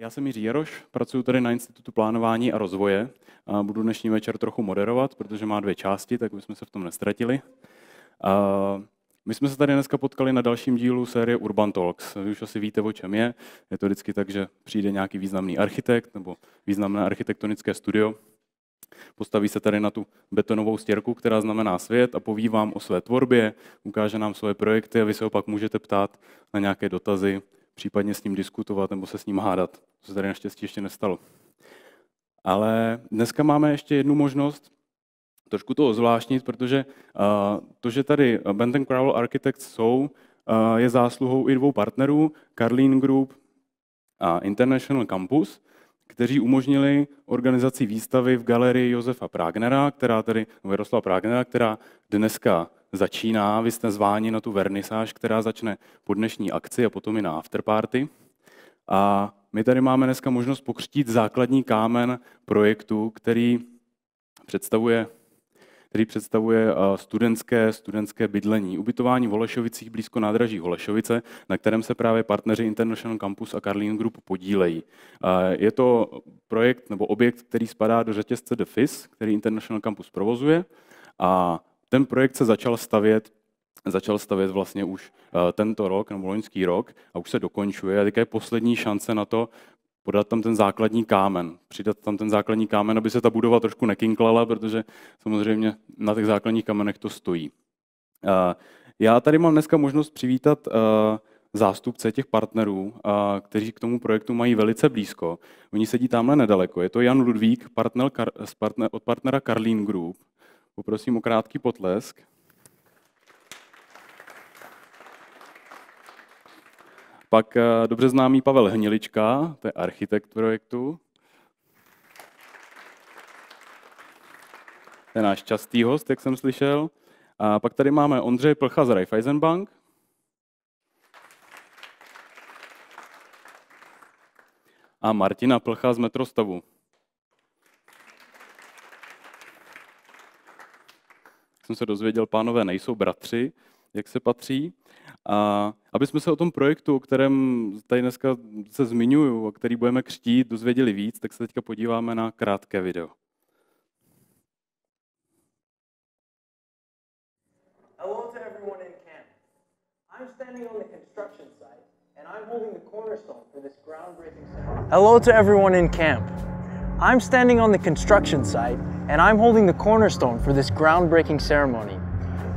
Já jsem Jiří Jaroš, pracuji tady na Institutu plánování a rozvoje a budu dnešní večer trochu moderovat, protože má dvě části, tak bychom se v tom nestratili. My jsme se tady dneska potkali na dalším dílu série Urban Talks. Vy už asi víte, o čem je. Je to vždycky tak, že přijde nějaký významný architekt nebo významné architektonické studio, postaví se tady na tu betonovou stěrku, která znamená svět, a poví vám o své tvorbě, ukáže nám svoje projekty a vy se opak můžete ptát na nějaké dotazy, případně s ním diskutovat nebo se s ním hádat. To se tady naštěstí ještě nestalo. Ale dneska máme ještě jednu možnost trošku to ozvláštnit, protože to, že tady Benthem Crouwel Architects jsou, je zásluhou i dvou partnerů, Carlin Group a International Campus, kteří umožnili organizaci výstavy v galerii Josefa Pragnera, Jaroslava Pragnera, která dneska začíná. Vy jste zváni na tu vernisáž, která začne po dnešní akci a potom i na afterparty. A my tady máme dneska možnost pokřtít základní kámen projektu, který představuje studentské bydlení. Ubytování v Holešovicích blízko nádraží Holešovice, na kterém se právě partneři International Campus a Carlin Group podílejí. Je to projekt nebo objekt, který spadá do řetězce The FIS, který International Campus provozuje. A ten projekt se začal stavět vlastně už tento rok, nebo loňský rok, a už se dokončuje. A teďka je poslední šance na to, podat tam ten základní kámen, přidat tam ten základní kámen, aby se ta budova trošku nekinklala, protože samozřejmě na těch základních kamenech to stojí. Já tady mám dneska možnost přivítat zástupce těch partnerů, kteří k tomu projektu mají velice blízko. Oni sedí tamhle nedaleko. Je to Jan Ludvík, od partnera Carlin Group. Poprosím o krátký potlesk. Pak dobře známý Pavel Hnilička, to je architekt projektu. To je náš častý host, jak jsem slyšel. A pak tady máme Ondřeje Plcha z Raiffeisenbank. A Martina Plcha z Metrostavu. Jsem se dozvěděl, pánové nejsou bratři, jak se patří. A aby jsme se o tom projektu, o kterém tady dneska se zmiňuju, o který budeme křtít, dozvěděli víc, tak se teďka podíváme na krátké video. Hello to everyone in camp. I'm standing on the construction site and I'm holding the cornerstone for this groundbreaking ceremony. Hello to everyone in camp. I'm standing on the construction site and I'm holding the cornerstone for this groundbreaking ceremony.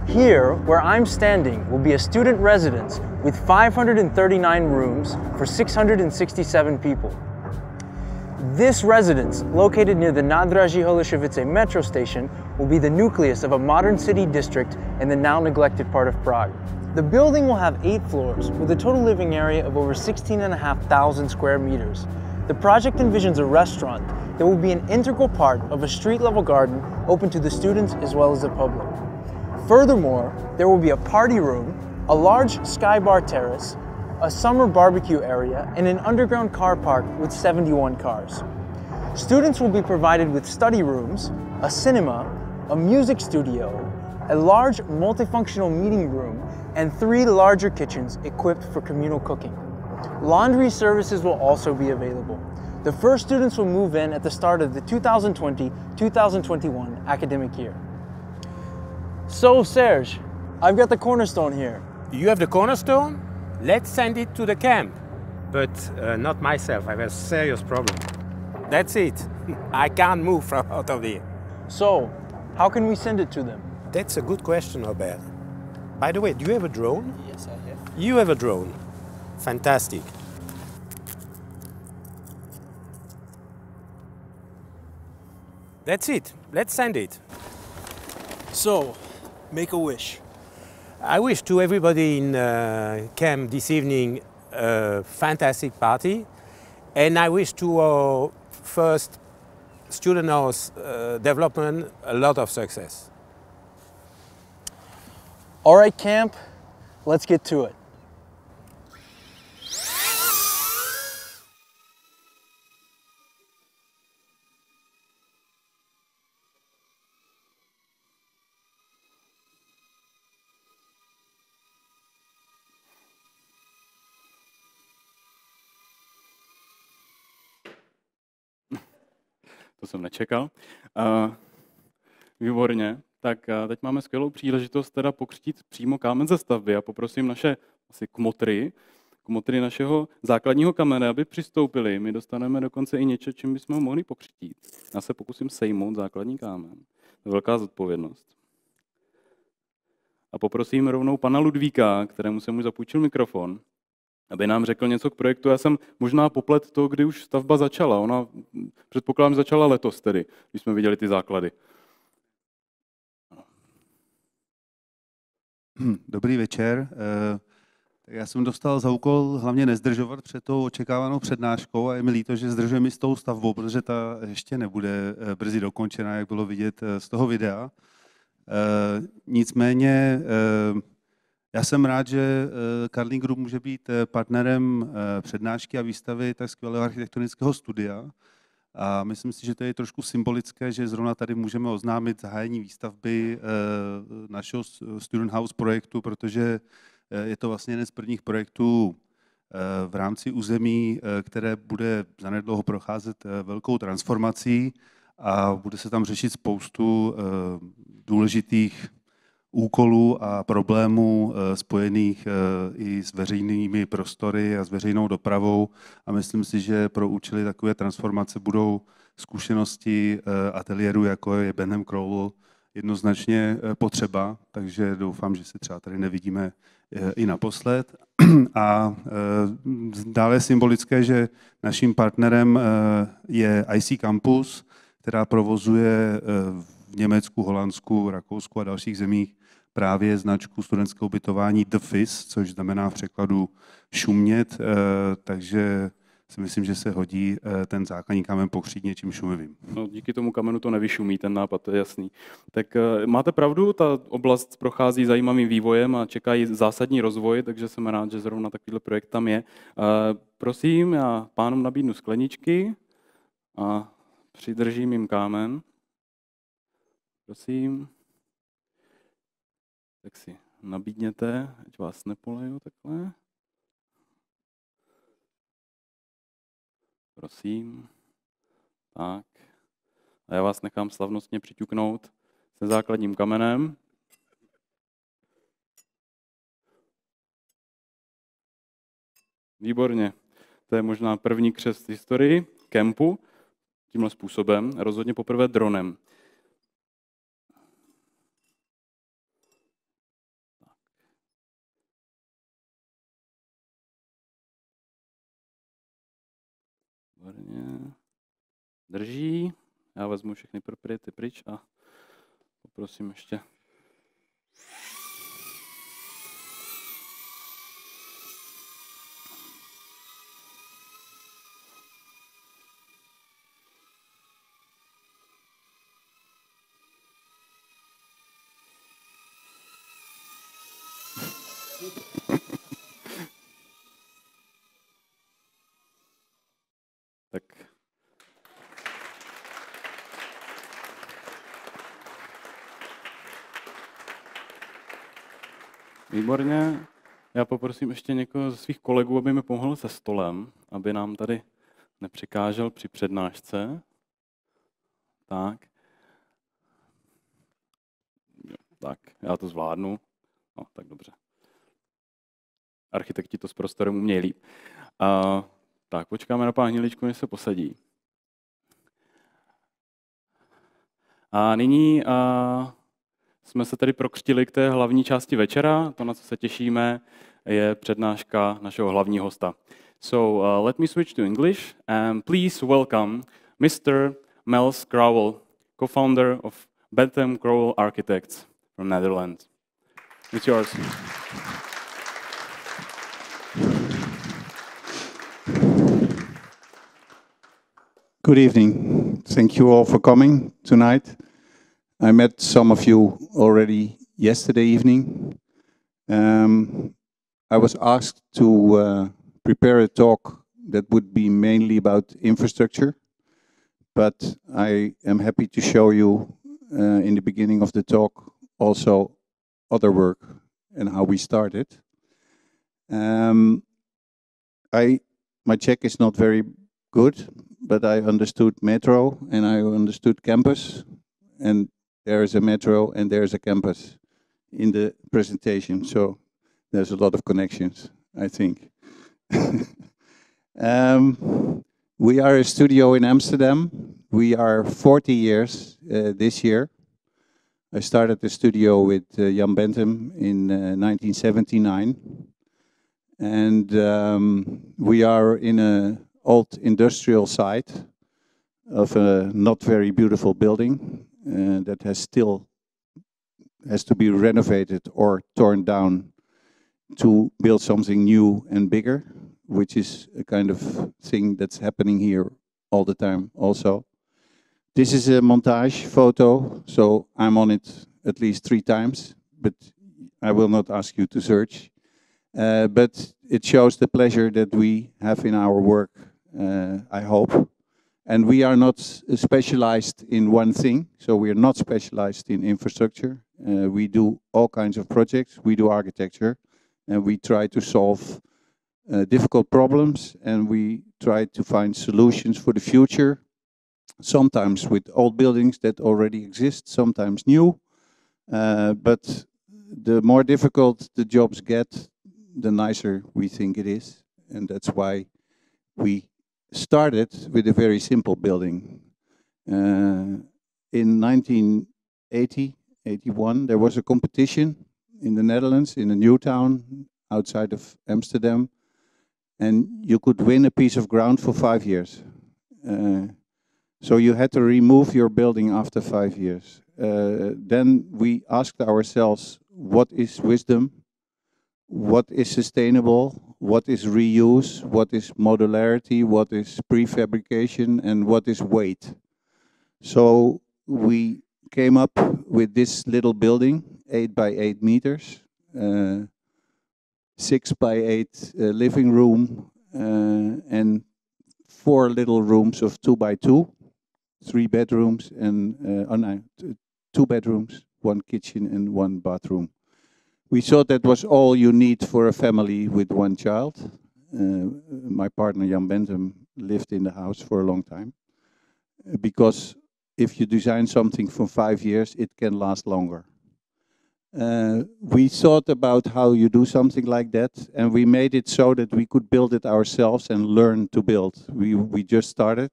Here, where I'm standing, will be a student residence with 539 rooms for 667 people. This residence, located near the Nádraží Holešovice metro station, will be the nucleus of a modern city district in the now neglected part of Prague. The building will have 8 floors with a total living area of over 16,500 square meters. The project envisions a restaurant that will be an integral part of a street-level garden open to the students as well as the public. Furthermore, there will be a party room, a large sky bar terrace, a summer barbecue area, and an underground car park with 71 cars. Students will be provided with study rooms, a cinema, a music studio, a large multifunctional meeting room, and 3 larger kitchens equipped for communal cooking. Laundry services will also be available. The first students will move in at the start of the 2020-2021 academic year. So, Serge, I've got the cornerstone here. You have the cornerstone? Let's send it to the camp. But not myself, I have a serious problem. That's it. I can't move from out of here. So, how can we send it to them? That's a good question, Robert. By the way, do you have a drone? Yes, I have. You have a drone. Fantastic. That's it. Let's send it. So, make a wish. I wish to everybody in camp this evening a fantastic party, and I wish to our first student house development a lot of success. All right, camp, let's get to it. to jsem nečekal. Výborně. Tak teď máme skvělou příležitost teda pokřtít přímo kámen ze stavby a poprosím naše asi kmotry našeho základního kamene, aby přistoupili. My dostaneme dokonce i něco, čím bychom ho mohli pokřtít. Já se pokusím sejmout základní kámen. To je velká zodpovědnost. A poprosím rovnou pana Ludvíka, kterému jsem už zapůjčil mikrofon, aby nám řekl něco k projektu. Já jsem možná poplet to, kdy už stavba začala. Ona, předpokládám, začala letos tedy, když jsme viděli ty základy. Dobrý večer. Já jsem dostal za úkol hlavně nezdržovat před tou očekávanou přednáškou a je mi líto, že zdržujeme s tou stavbou, protože ta ještě nebude brzy dokončena, jak bylo vidět z toho videa. Nicméně já jsem rád, že Carling Group může být partnerem přednášky a výstavy tak skvělého architektonického studia. A myslím si, že to je trošku symbolické, že zrovna tady můžeme oznámit zahájení výstavby našeho Student House projektu, protože je to vlastně jeden z prvních projektů v rámci území, které bude zanedlouho procházet velkou transformací a bude se tam řešit spoustu důležitých úkolů a problémů spojených i s veřejnými prostory a s veřejnou dopravou. A myslím si, že pro účely takové transformace budou zkušenosti ateliéru, jako je Benthem Crouwel, jednoznačně potřeba, takže doufám, že se třeba tady nevidíme i naposled. A dále je symbolické, že naším partnerem je IC Campus, která provozuje v Německu, Holandsku, Rakousku a dalších zemích právě značku studentského ubytování The Fizz, což znamená v překladu šumět, takže si myslím, že se hodí ten základní kámen pokřít něčím šumivým. No, díky tomu kamenu to nevyšumí, ten nápad, to je jasný. Tak máte pravdu, ta oblast prochází zajímavým vývojem a čekají zásadní rozvoj, takže jsem rád, že zrovna takovýhle projekt tam je. Prosím, já pánům nabídnu skleničky a přidržím jim kámen. Prosím. Tak si nabídněte, ať vás nepoleju takhle. Prosím. Tak. A já vás nechám slavnostně přiťuknout se základním kamenem. Výborně. To je možná první křest v historii kempu. Tímhle způsobem. Rozhodně poprvé dronem. Drží. Já vezmu všechny propriety pryč a poprosím ještě. Tak. Výborně. Já poprosím ještě někoho ze svých kolegů, aby mi pomohl se stolem, aby nám tady nepřekážel při přednášce. Tak. Jo, tak, já to zvládnu. No, tak dobře. Architekti to s prostorem umějí líp. Tak, počkáme na pán Hniličku, než se posadí. A nyní jsme se tady prokřtili k té hlavní části večera. To, na co se těšíme, je přednáška našeho hlavního hosta. So let me switch to English and please welcome Mr. Mels Crouwel, co-founder of Benthem Crouwel Architects from Netherlands. It's yours. Good evening. Thank you all for coming tonight. I met some of you already yesterday evening. I was asked to prepare a talk that would be mainly about infrastructure, but I am happy to show you in the beginning of the talk also other work and how we started. My Czech is not very good, but I understood metro and I understood campus, and there is a metro and there is a campus in the presentation, so there's a lot of connections, I think. We are a studio in Amsterdam. We are 40 years this year. I started the studio with Jan Benthem in 1979. And we are in an old industrial site of a not very beautiful building that has to be renovated or torn down to build something new and bigger, which is a kind of thing that's happening here all the time also. This is a montage photo, so I'm on it at least 3 times, but I will not ask you to search. But it shows the pleasure that we have in our work, I hope. And we are not specialized in one thing, so we are not specialized in infrastructure. We do all kinds of projects, we do architecture, and we try to solve difficult problems, and we try to find solutions for the future, sometimes with old buildings that already exist, sometimes new. But the more difficult the jobs get, the nicer we think it is. And that's why we started with a very simple building. In 1980, 81, there was a competition in the Netherlands, in a new town outside of Amsterdam, and you could win a piece of ground for 5 years. So you had to remove your building after 5 years. Then we asked ourselves, what is wisdom? What is sustainable? What is reuse? What is modularity? What is prefabrication? And what is weight? So we came up with this little building, 8 by 8 meters, 6 by 8 living room, and 4 little rooms of 2 by 2, 3 bedrooms, and 2 bedrooms, 1 kitchen and 1 bathroom. We thought that was all you need for a family with 1 child. My partner Jan Benthem lived in the house for a long time, because if you design something for 5 years, it can last longer. We thought about how you do something like that, and we made it so that we could build it ourselves and learn to build. We just started.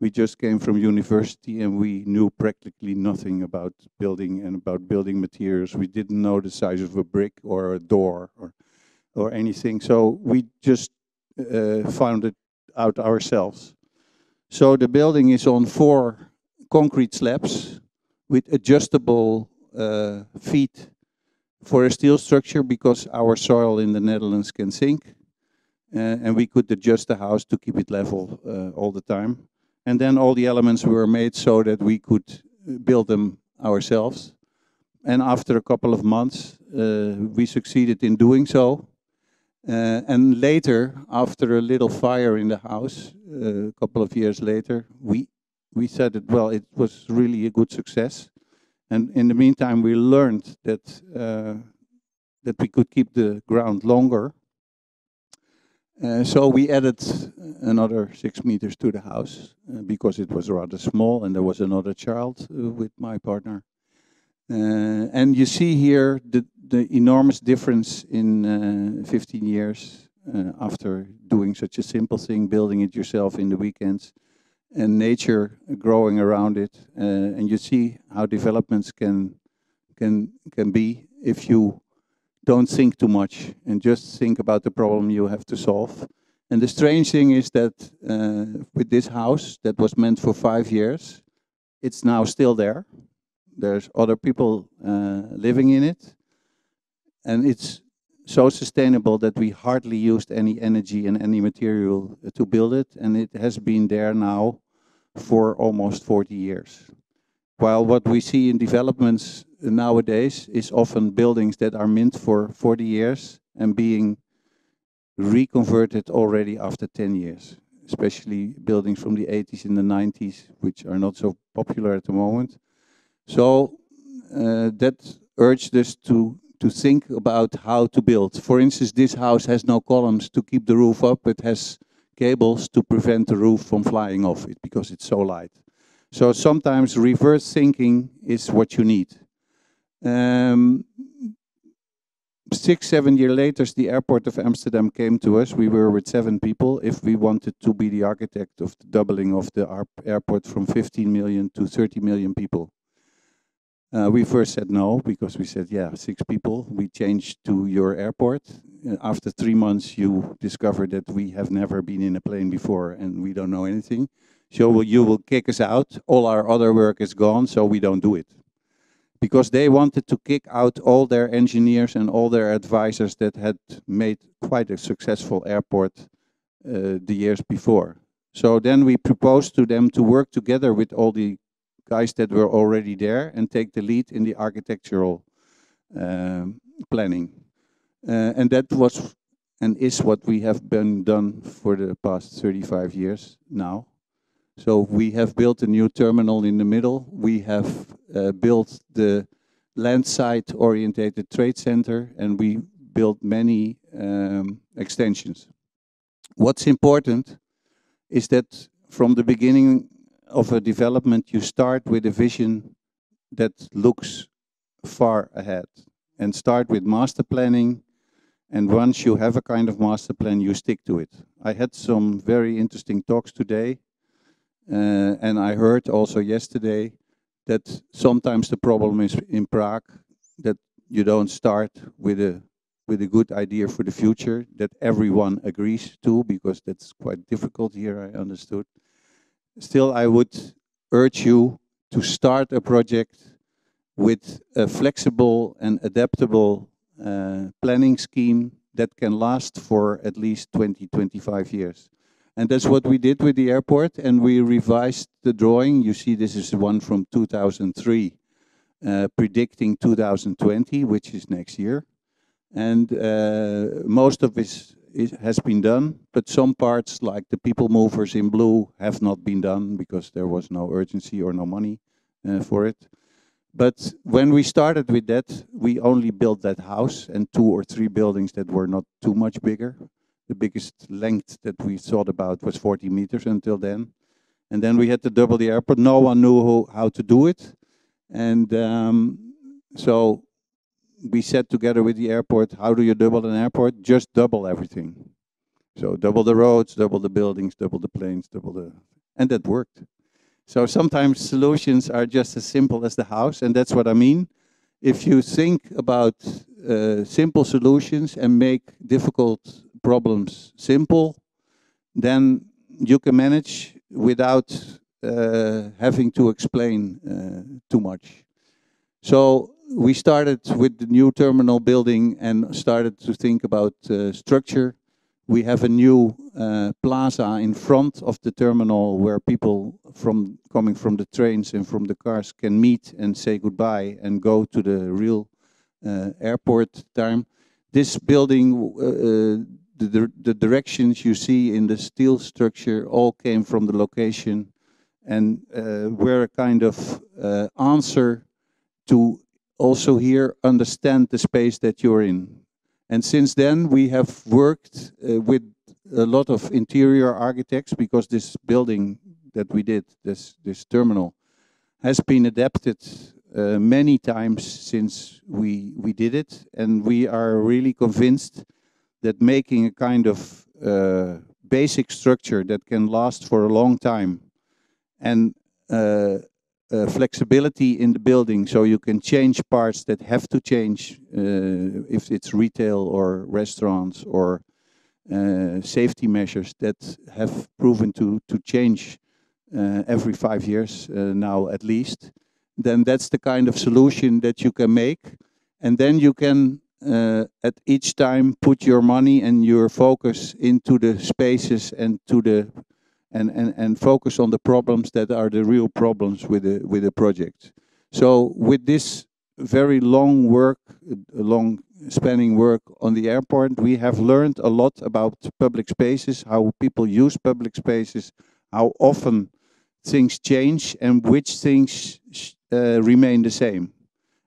We just came from university and we knew practically nothing about building and about building materials. We didn't know the size of a brick or a door or anything. So we just found it out ourselves. So the building is on 4 concrete slabs with adjustable feet for a steel structure, because our soil in the Netherlands can sink. And we could adjust the house to keep it level all the time. And then all the elements were made so that we could build them ourselves. And after a couple of months, we succeeded in doing so. And later, after a little fire in the house, a couple of years later, we said that, well, it was really a good success. And in the meantime, we learned that we could keep the ground longer. So we added another 6 meters to the house because it was rather small, and there was another child with my partner. And you see here the enormous difference in 15 years after doing such a simple thing, building it yourself in the weekends, and nature growing around it. And you see how developments can be if you don't think too much and just think about the problem you have to solve. And the strange thing is that with this house that was meant for 5 years, it's now still there. There's other people living in it. And it's so sustainable that we hardly used any energy and any material to build it. And it has been there now for almost 40 years. While what we see in developments nowadays is often buildings that are meant for 40 years and being reconverted already after 10 years, especially buildings from the 80s and the 90s, which are not so popular at the moment. So that urged us to think about how to build. For instance, this house has no columns to keep the roof up. It has cables to prevent the roof from flying off it because it's so light. So sometimes reverse thinking is what you need. 6-7 years later, the airport of Amsterdam came to us. We were with 7 people. If we wanted to be the architect of the doubling of the airport from 15 million to 30 million people. We first said no, because we said, yeah, 6 people. We changed to your airport. After 3 months, you discovered that we have never been in a plane before and we don't know anything. So you will kick us out. All our other work is gone, so we don't do it. Because they wanted to kick out all their engineers and all their advisors that had made quite a successful airport the years before. So then we proposed to them to work together with all the guys that were already there and take the lead in the architectural planning. And that was and is what we have been done for the past 35 years now. So we have built a new terminal in the middle. We have built the landside orientated trade center, and we built many extensions. What's important is that from the beginning of a development, you start with a vision that looks far ahead and start with master planning. And once you have a kind of master plan, you stick to it. I had some very interesting talks today. And I heard also yesterday that sometimes the problem is in Prague that you don't start with a good idea for the future that everyone agrees to, because that's quite difficult here, I understood. Still, I would urge you to start a project with a flexible and adaptable planning scheme that can last for at least 20-25 years. And that's what we did with the airport, and we revised the drawing. You see, this is the one from 2003, predicting 2020, which is next year. And most of it has been done, but some parts, like the people movers in blue, have not been done because there was no urgency or no money for it. But when we started with that, we only built that house and 2 or 3 buildings that were not too much bigger. The biggest length that we thought about was 40 meters until then. And then we had to double the airport. No one knew how to do it. And so we said together with the airport, how do you double an airport? Just double everything. So double the roads, double the buildings, double the planes, and that worked. So sometimes solutions are just as simple as the house, and that's what I mean. If you think about simple solutions and make difficult problems simple, then you can manage without having to explain too much. So we started with the new terminal building and started to think about structure. We have a new plaza in front of the terminal where people coming from the trains and from the cars can meet and say goodbye and go to the real airport time. This building, the directions you see in the steel structure all came from the location and were a kind of answer to also here understand the space that you're in. And since then we have worked with a lot of interior architects, because this building that we did, this terminal, has been adapted many times since we did it, and we are really convinced that making a kind of basic structure that can last for a long time and flexibility in the building, so you can change parts that have to change if it's retail or restaurants or safety measures that have proven to change every 5 years now at least, then that's the kind of solution that you can make. And then you can at each time put your money and your focus into the spaces and to the and focus on the problems that are the real problems with the project. So with this very long work, long spanning work on the airport, we have learned a lot about public spaces, how people use public spaces, how often things change and which things remain the same.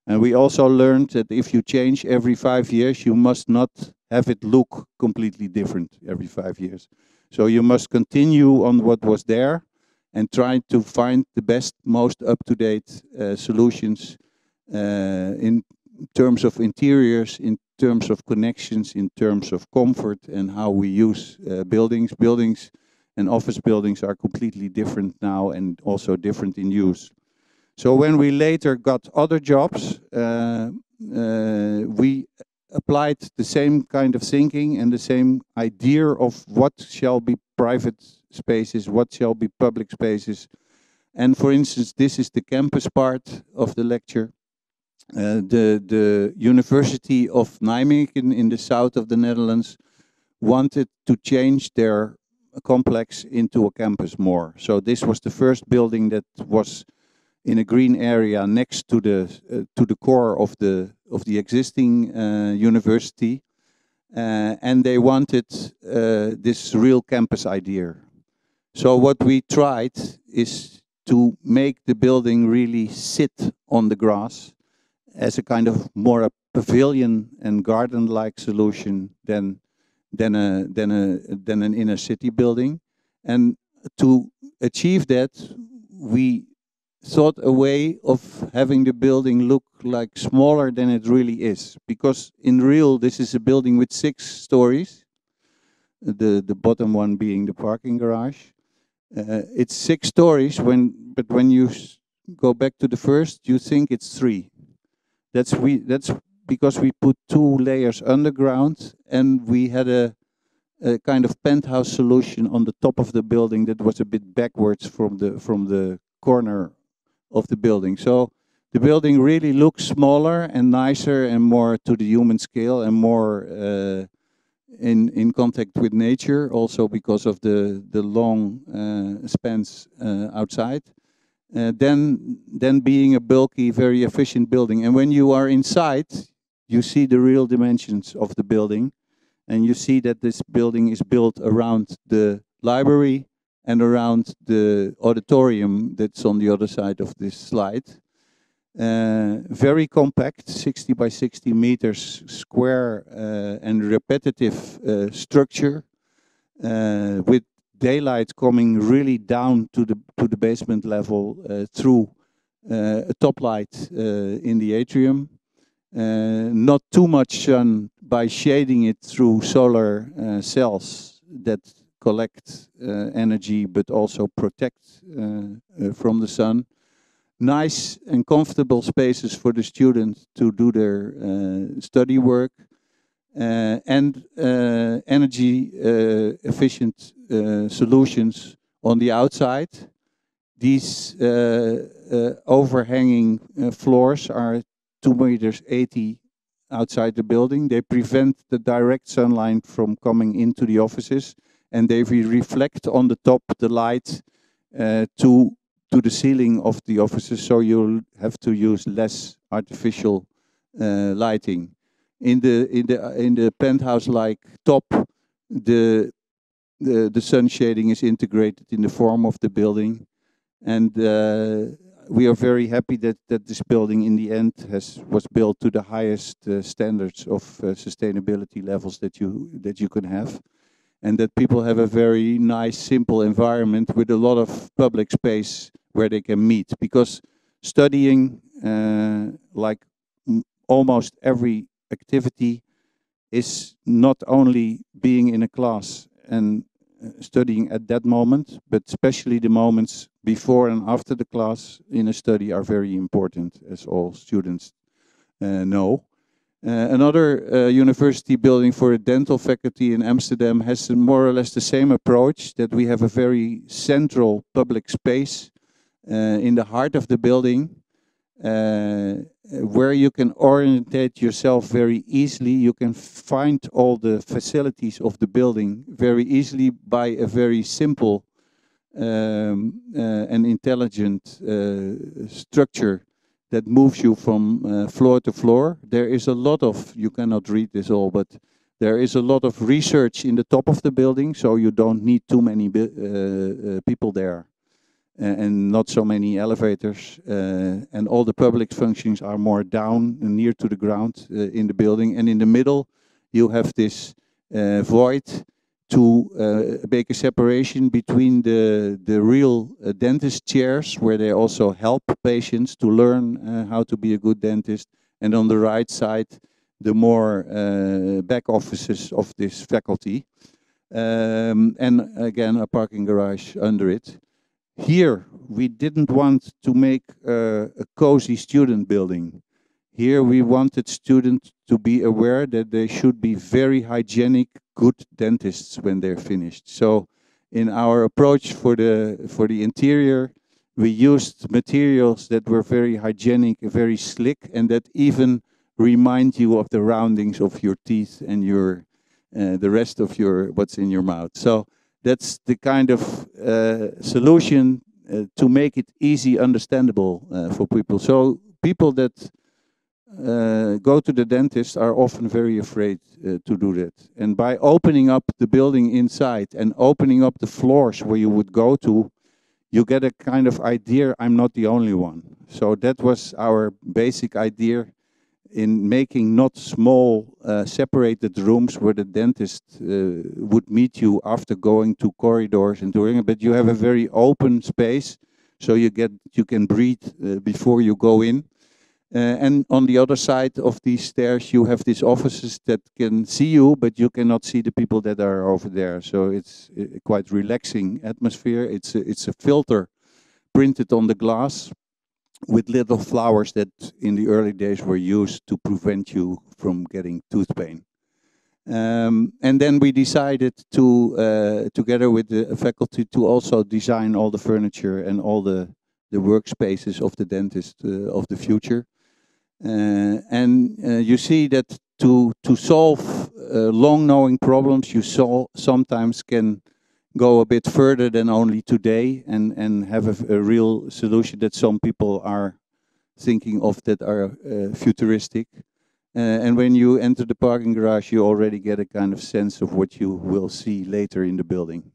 And we also learned that if you change every 5 years, you must not have it look completely different every 5 years. So you must continue on what was there and try to find the best, most up-to-date solutions in terms of interiors, in terms of connections, in terms of comfort, and how we use buildings. Buildings and office buildings are completely different now and also different in use. So when we later got other jobs, we applied the same kind of thinking and the same idea of what shall be private spaces, what shall be public spaces. And for instance, this is the campus part of the lecture. The University of Nijmegen in the south of the Netherlands wanted to change their complex into a campus more. So this was the first building that was in a green area next to the core of the existing university, and they wanted this real campus idea. So what we tried is to make the building really sit on the grass as a kind of more a pavilion and garden-like solution than an inner city building. And to achieve that, we thought a way of having the building look like smaller than it really is. Because in real, this is a building with 6 stories, the bottom one being the parking garage. It's 6 stories, but when you go back to the first, you think it's 3. That's because we put 2 layers underground, and we had a kind of penthouse solution on the top of the building that was a bit backwards from the corner of the building. So the building really looks smaller and nicer and more to the human scale and more in contact with nature, also because of the long spans outside. Than being a bulky, very efficient building. And when you are inside, you see the real dimensions of the building, and you see that this building is built around the library and around the auditorium that's on the other side of this slide. Very compact, 60 by 60 meters square and repetitive structure with daylight coming really down to the basement level through a top light in the atrium. Not too much sun by shading it through solar cells that collect energy but also protect from the sun. Nice and comfortable spaces for the students to do their study work. And energy efficient solutions on the outside. These overhanging floors are 2.80 meters outside the building. They prevent the direct sunlight from coming into the offices, and they reflect on the top the light to the ceiling of the offices, so you'll have to use less artificial lighting. In the penthouse-like top, the sun shading is integrated in the form of the building, and we are very happy that this building in the end was built to the highest standards of sustainability levels that you can have, and that people have a very nice, simple environment with a lot of public space where they can meet. Because studying, like almost every activity, is not only being in a class and studying at that moment, but especially the moments before and after the class in a study are very important, as all students know. Another university building for a dental faculty in Amsterdam has more or less the same approach, that we have a very central public space in the heart of the building, where you can orientate yourself very easily. You can find all the facilities of the building very easily by a very simple and intelligent structure that moves you from floor to floor. There is a lot of, you cannot read this all, but there is a lot of research in the top of the building, so you don't need too many people there. And not so many elevators, and all the public functions are more down and near to the ground in the building. And in the middle, you have this void to make a separation between the real dentist chairs, where they also help patients to learn how to be a good dentist, and on the right side, the more back offices of this faculty. And again, a parking garage under it. Here, we didn't want to make a cozy student building. Here, we wanted students to be aware that they should be very hygienic, good dentists when they're finished. So, in our approach for the interior, we used materials that were very hygienic, very slick, and that even remind you of the roundings of your teeth and your the rest of your what's in your mouth. So that's the kind of solution to make it easy understandable for people. So people that go to the dentist are often very afraid to do that. And by opening up the building inside and opening up the floors where you would go to, you get a kind of idea, I'm not the only one. So that was our basic idea in making not small separated rooms where the dentist would meet you after going to corridors and doing it, but you have a very open space, so you can breathe before you go in. And on the other side of these stairs, you have these offices that can see you, but you cannot see the people that are over there. So it's a quite relaxing atmosphere. It's a filter printed on the glass with little flowers that in the early days were used to prevent you from getting tooth pain. And then we decided to, together with the faculty, to also design all the furniture and all the workspaces of the dentist of the future. And you see that to solve long-knowing problems, you sometimes can go a bit further than only today and have a real solution that some people are thinking of that are futuristic. And when you enter the parking garage, you already get a kind of sense of what you will see later in the building.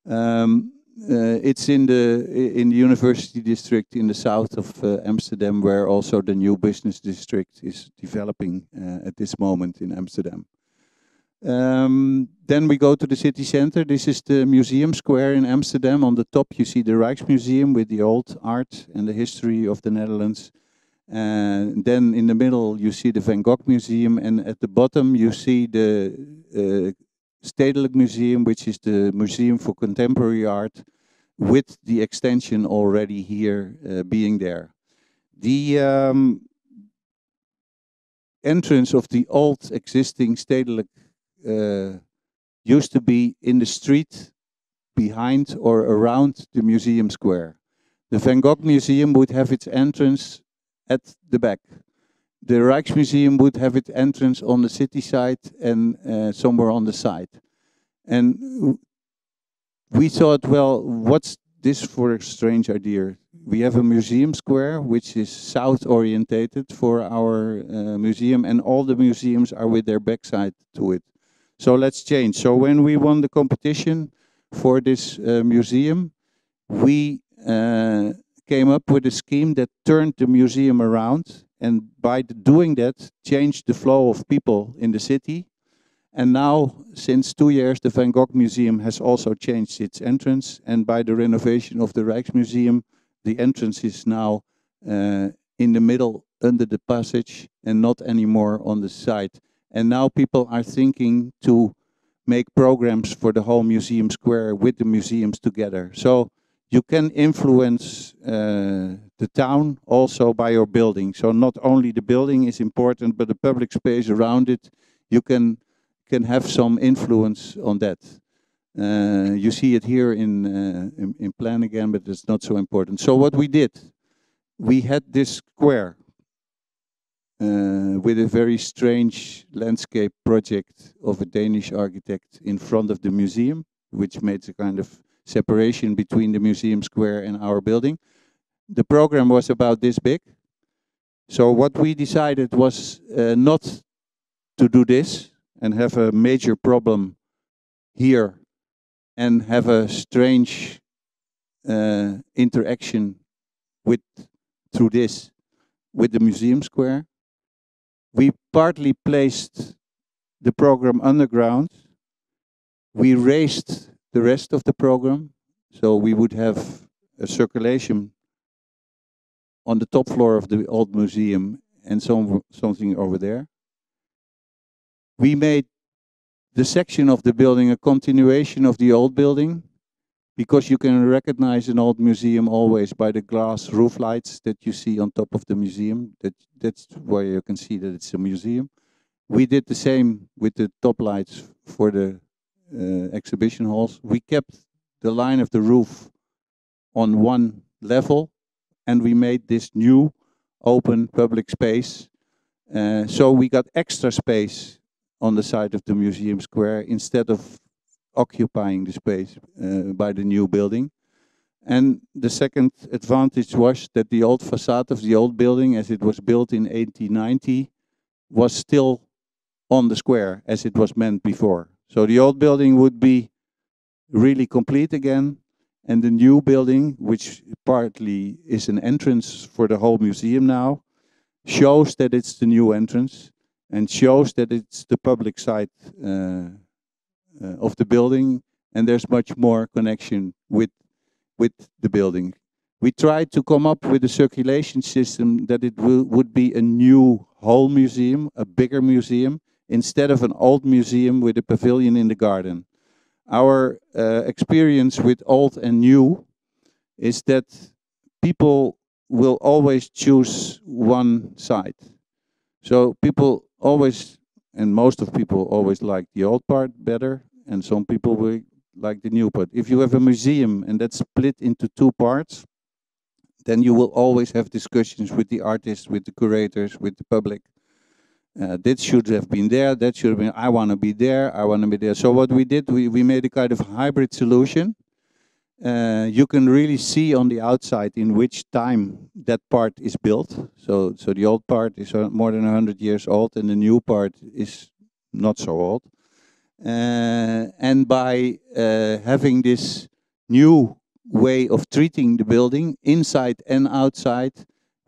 It's in the university district in the south of Amsterdam, where also the new business district is developing at this moment in Amsterdam. Then we go to the city center. This is the museum square in Amsterdam. On the top you see the Rijksmuseum with the old art and the history of the Netherlands. And then in the middle you see the Van Gogh Museum, and at the bottom you see the Stedelijk Museum, which is the Museum for Contemporary Art, with the extension already here being there. The entrance of the old existing Stedelijk used to be in the street behind or around the museum square. The Van Gogh Museum would have its entrance at the back. The Rijksmuseum would have its entrance on the city side and somewhere on the side. And we thought, well, what's this for a strange idea? We have a museum square which is south orientated for our museum, and all the museums are with their backside to it. So let's change. So when we won the competition for this museum, we came up with a scheme that turned the museum around, and by doing that, changed the flow of people in the city. And now, since 2 years, the Van Gogh Museum has also changed its entrance, and by the renovation of the Rijksmuseum, the entrance is now in the middle under the passage and not anymore on the side. And now people are thinking to make programs for the whole museum square with the museums together. So you can influence the town also by your building. So not only the building is important, but the public space around it, you can have some influence on that. You see it here in plan again, but it's not so important. So what we did, we had this square with a very strange landscape project of a Danish architect in front of the museum, which made a kind of separation between the museum square and our building. The program was about this big. So what we decided was not to do this and have a major problem here and have a strange interaction through this with the museum square. We partly placed the program underground. We raised the rest of the program, so we would have a circulation on the top floor of the old museum and something over there. We made the section of the building a continuation of the old building, because you can recognize an old museum always by the glass roof lights that you see on top of the museum. That's where you can see that it's a museum. We did the same with the top lights for the exhibition halls. We kept the line of the roof on one level, and we made this new open public space. So we got extra space on the side of the museum square instead of occupying the space by the new building. And the second advantage was that the old facade of the old building, as it was built in 1890, was still on the square as it was meant before. So the old building would be really complete again, and the new building, which partly is an entrance for the whole museum now, shows that it's the new entrance and shows that it's the public side of the building, and there's much more connection with the building. We tried to come up with a circulation system that it would be a new whole museum, a bigger museum, instead of an old museum with a pavilion in the garden. Our experience with old and new is that people will always choose one side. So people always, and most of people always like the old part better, and some people will like the new part. If you have a museum and that's split into two parts, then you will always have discussions with the artists, with the curators, with the public. That should have been there, that should have been, I want to be there, I want to be there. So what we did, we made a kind of hybrid solution. You can really see on the outside in which time that part is built. So the old part is more than 100 years old, and the new part is not so old. And by having this new way of treating the building, inside and outside,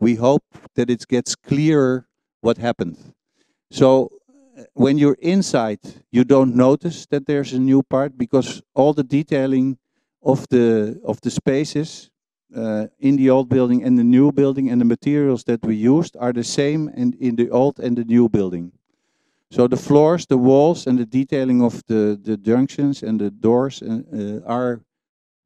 we hope that it gets clearer what happened. So when you're inside, you don't notice that there's a new part, because all the detailing of the spaces in the old building and the new building and the materials that we used are the same in the old and the new building. So the floors, the walls, and the detailing of the junctions and the doors are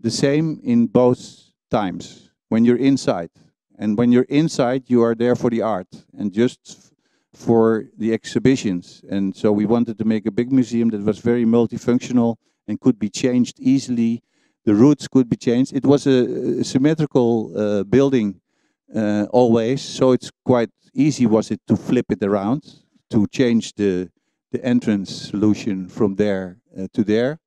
the same in both times when you're inside. And when you're inside, you are there for the art and just for the exhibitions. And so we wanted to make a big museum that was very multifunctional and could be changed easily. The routes could be changed. It was a symmetrical building always, so it's quite easy was it to flip it around, to change the entrance solution from there to there.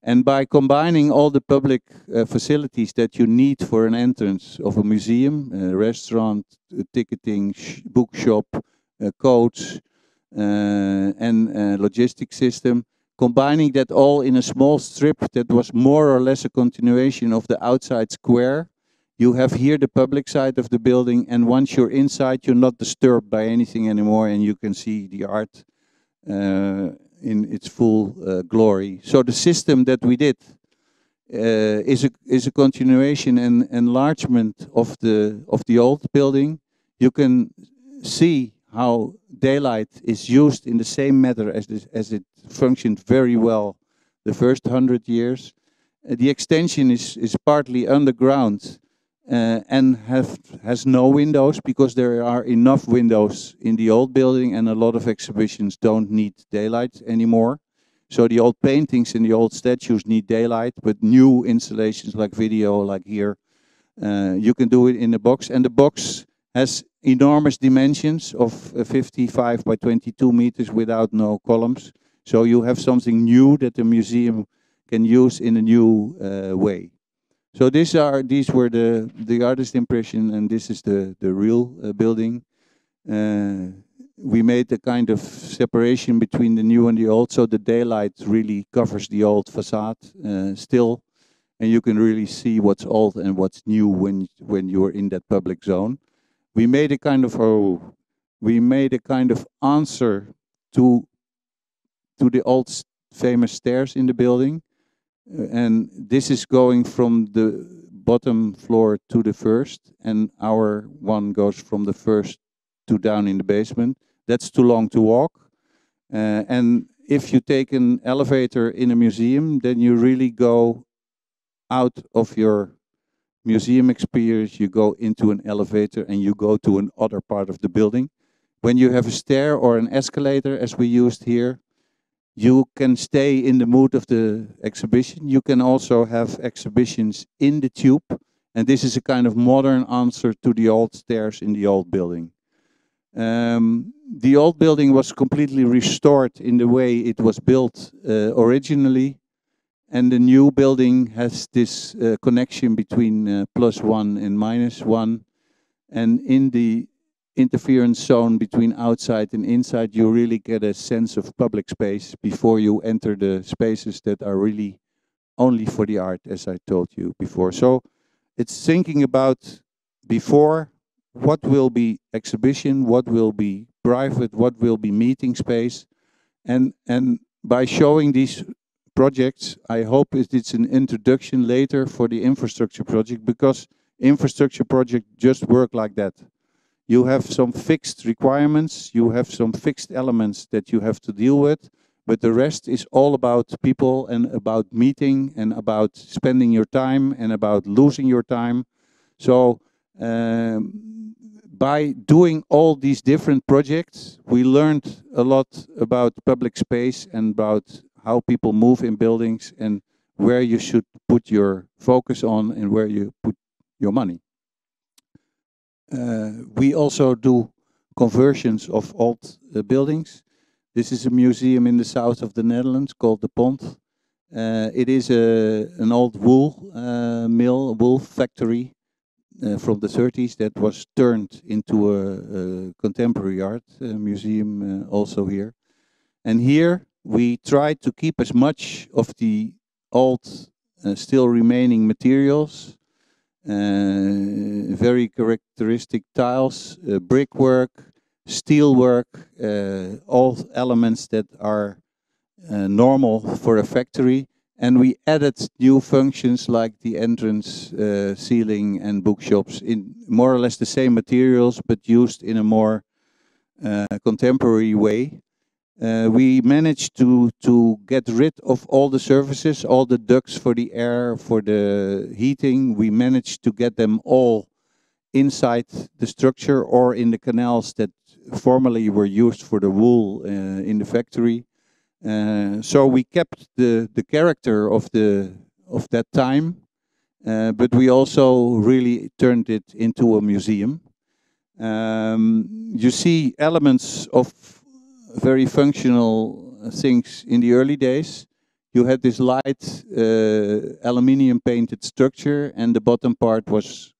And by combining all the public facilities that you need for an entrance of a museum, a restaurant, a ticketing, bookshop, coach, and logistics system, combining that all in a small strip that was more or less a continuation of the outside square. You have here the public side of the building, and once you're inside, you're not disturbed by anything anymore, and you can see the art in its full glory. So the system that we did is a continuation and enlargement of the old building. You can see how daylight is used in the same manner as it functioned very well the first 100 years. The extension is partly underground and has no windows, because there are enough windows in the old building, and a lot of exhibitions don't need daylight anymore. So the old paintings and the old statues need daylight, but new installations like video, like here, you can do it in the box. And the box has enormous dimensions of 55 by 22 meters without no columns. So you have something new that the museum can use in a new way. So these were the artist impression, and this is the real building. We made a kind of separation between the new and the old, so the daylight really covers the old facade still, and you can really see what's old and what's new when you're in that public zone. We made a kind of answer to to the old famous stairs in the building. And this is going from the bottom floor to the first, and our one goes from the first to down in the basement. That's too long to walk. And if you take an elevator in a museum, then you really go out of your museum experience, you go into an elevator and you go to another part of the building. When you have a stair or an escalator, as we used here, you can stay in the mood of the exhibition. You can also have exhibitions in the tube. And this is a kind of modern answer to the old stairs in the old building. The old building was completely restored in the way it was built originally. And the new building has this connection between +1 and -1. And in the interference zone between outside and inside, you really get a sense of public space before you enter the spaces that are really only for the art, as I told you before. So it's thinking about before, what will be exhibition, what will be private, what will be meeting space. And by showing these projects, I hope it's an introduction later for the infrastructure project, because infrastructure projects just work like that. You have some fixed requirements, you have some fixed elements that you have to deal with, but the rest is all about people and about meeting and about spending your time and about losing your time. So by doing all these different projects, we learned a lot about public space and about how people move in buildings and where you should put your focus on and where you put your money. We also do conversions of old buildings. This is a museum in the south of the Netherlands called the Pont. It is an old wool mill, wool factory from the 30s that was turned into a contemporary art museum also here. And here we try to keep as much of the old still remaining materials, very characteristic tiles, brickwork, steelwork, all elements that are normal for a factory. And we added new functions like the entrance, ceiling and bookshops in more or less the same materials, but used in a more contemporary way. We managed to get rid of all the surfaces, all the ducts for the air, for the heating. We managed to get them all inside the structure or in the canals that formerly were used for the wool in the factory. So we kept the character of that time, but we also really turned it into a museum. You see elements of very functional things in the early days. You had this light aluminium painted structure, and the bottom part was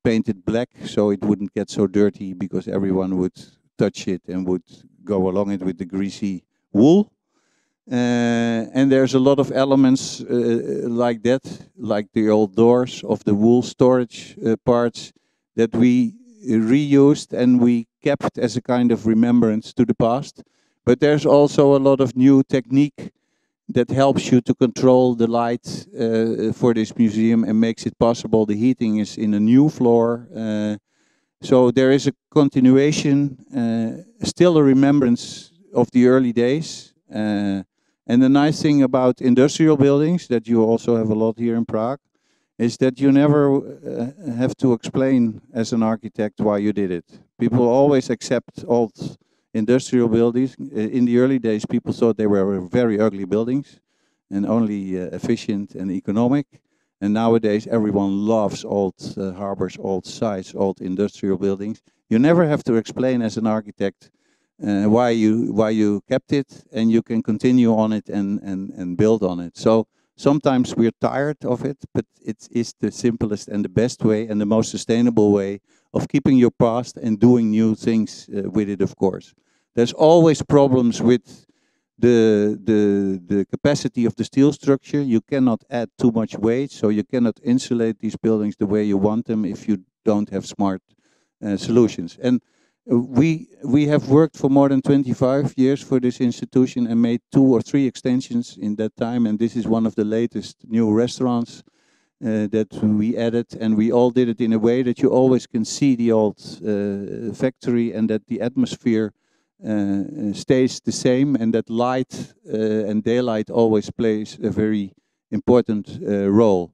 painted black so it wouldn't get so dirty because everyone would touch it and would go along it with the greasy wool. And there's a lot of elements like that, like the old doors of the wool storage parts that we reused and we kept as a kind of remembrance to the past. But there's also a lot of new technique that helps you to control the light for this museum and makes it possible. The heating is in a new floor. So there is a continuation, still a remembrance of the early days. And the nice thing about industrial buildings, that you also have a lot here in Prague, is that you never have to explain as an architect why you did it. People always accept old industrial buildings. In the early days, people thought they were very ugly buildings and only efficient and economic. And nowadays, everyone loves old harbors, old sites, old industrial buildings. You never have to explain as an architect why you kept it, and you can continue on it and build on it. So sometimes we're tired of it, but it is the simplest and the best way and the most sustainable way of keeping your past and doing new things with it, of course. There's always problems with the capacity of the steel structure. You cannot add too much weight, so you cannot insulate these buildings the way you want them if you don't have smart solutions. And We have worked for more than 25 years for this institution and made 2 or 3 extensions in that time, and this is one of the latest new restaurants that we added, and we all did it in a way that you always can see the old factory and that the atmosphere stays the same, and that light and daylight always plays a very important role.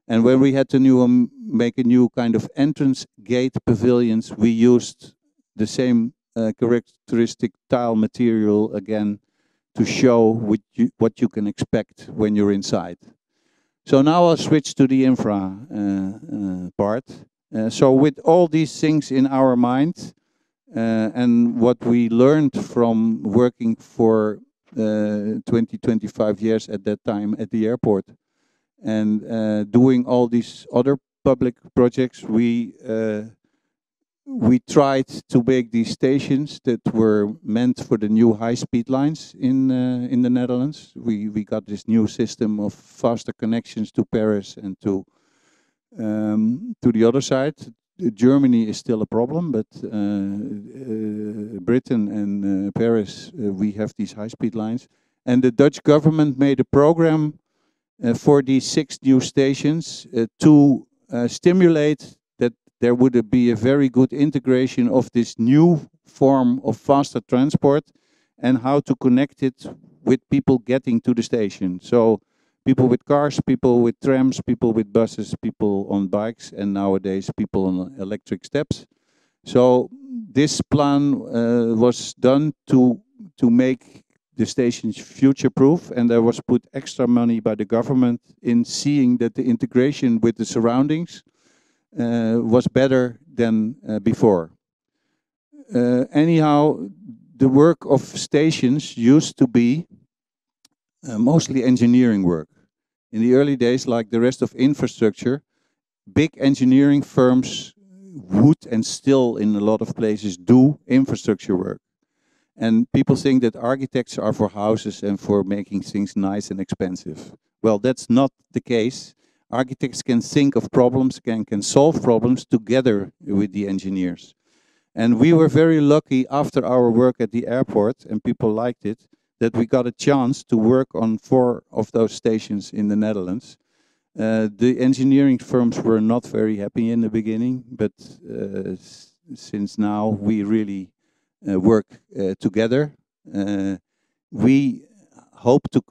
And when we had to make a new kind of entrance gate pavilions, we used the same characteristic tile material again to show what you can expect when you're inside. So now I'll switch to the infra part. So with all these things in our mind and what we learned from working for 25 years at that time at the airport and doing all these other public projects, we tried to make these stations that were meant for the new high-speed lines in the Netherlands. We got this new system of faster connections to Paris and to the other side. Germany is still a problem, but Britain and Paris, we have these high-speed lines. And the Dutch government made a program for these 6 new stations to stimulate that there would be a very good integration of this new form of faster transport and how to connect it with people getting to the station. So people with cars, people with trams, people with buses, people on bikes, and nowadays people on electric steps. So this plan was done to make the stations future-proof, and there was put extra money by the government in seeing that the integration with the surroundings was better than before. Anyhow, the work of stations used to be mostly engineering work. In the early days, like the rest of infrastructure, big engineering firms would and still in a lot of places do infrastructure work. And people think that architects are for houses and for making things nice and expensive. Well, that's not the case. Architects can think of problems, can solve problems together with the engineers. And we were very lucky after our work at the airport, and people liked it, that we got a chance to work on 4 of those stations in the Netherlands. The engineering firms were not very happy in the beginning, but since now we really work together. We hope to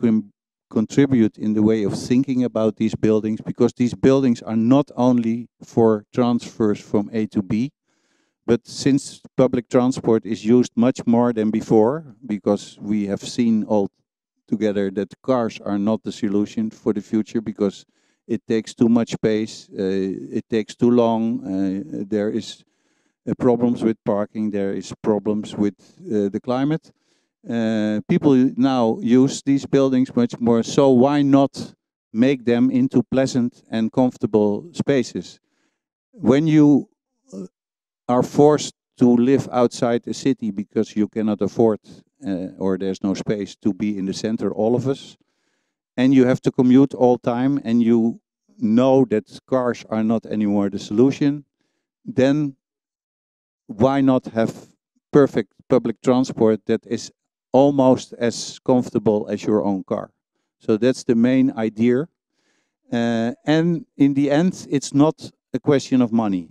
contribute in the way of thinking about these buildings, because these buildings are not only for transfers from A to B, but since public transport is used much more than before, because we have seen all together that cars are not the solution for the future, because it takes too much space, it takes too long, there is problems with parking, there is problems with the climate. People now use these buildings much more, so why not make them into pleasant and comfortable spaces? When you are forced to live outside a city because you cannot afford or there's no space to be in the center, all of us, and you have to commute all time, and you know that cars are not anymore the solution, then why not have perfect public transport that is almost as comfortable as your own car? So that's the main idea. And in the end, it's not a question of money.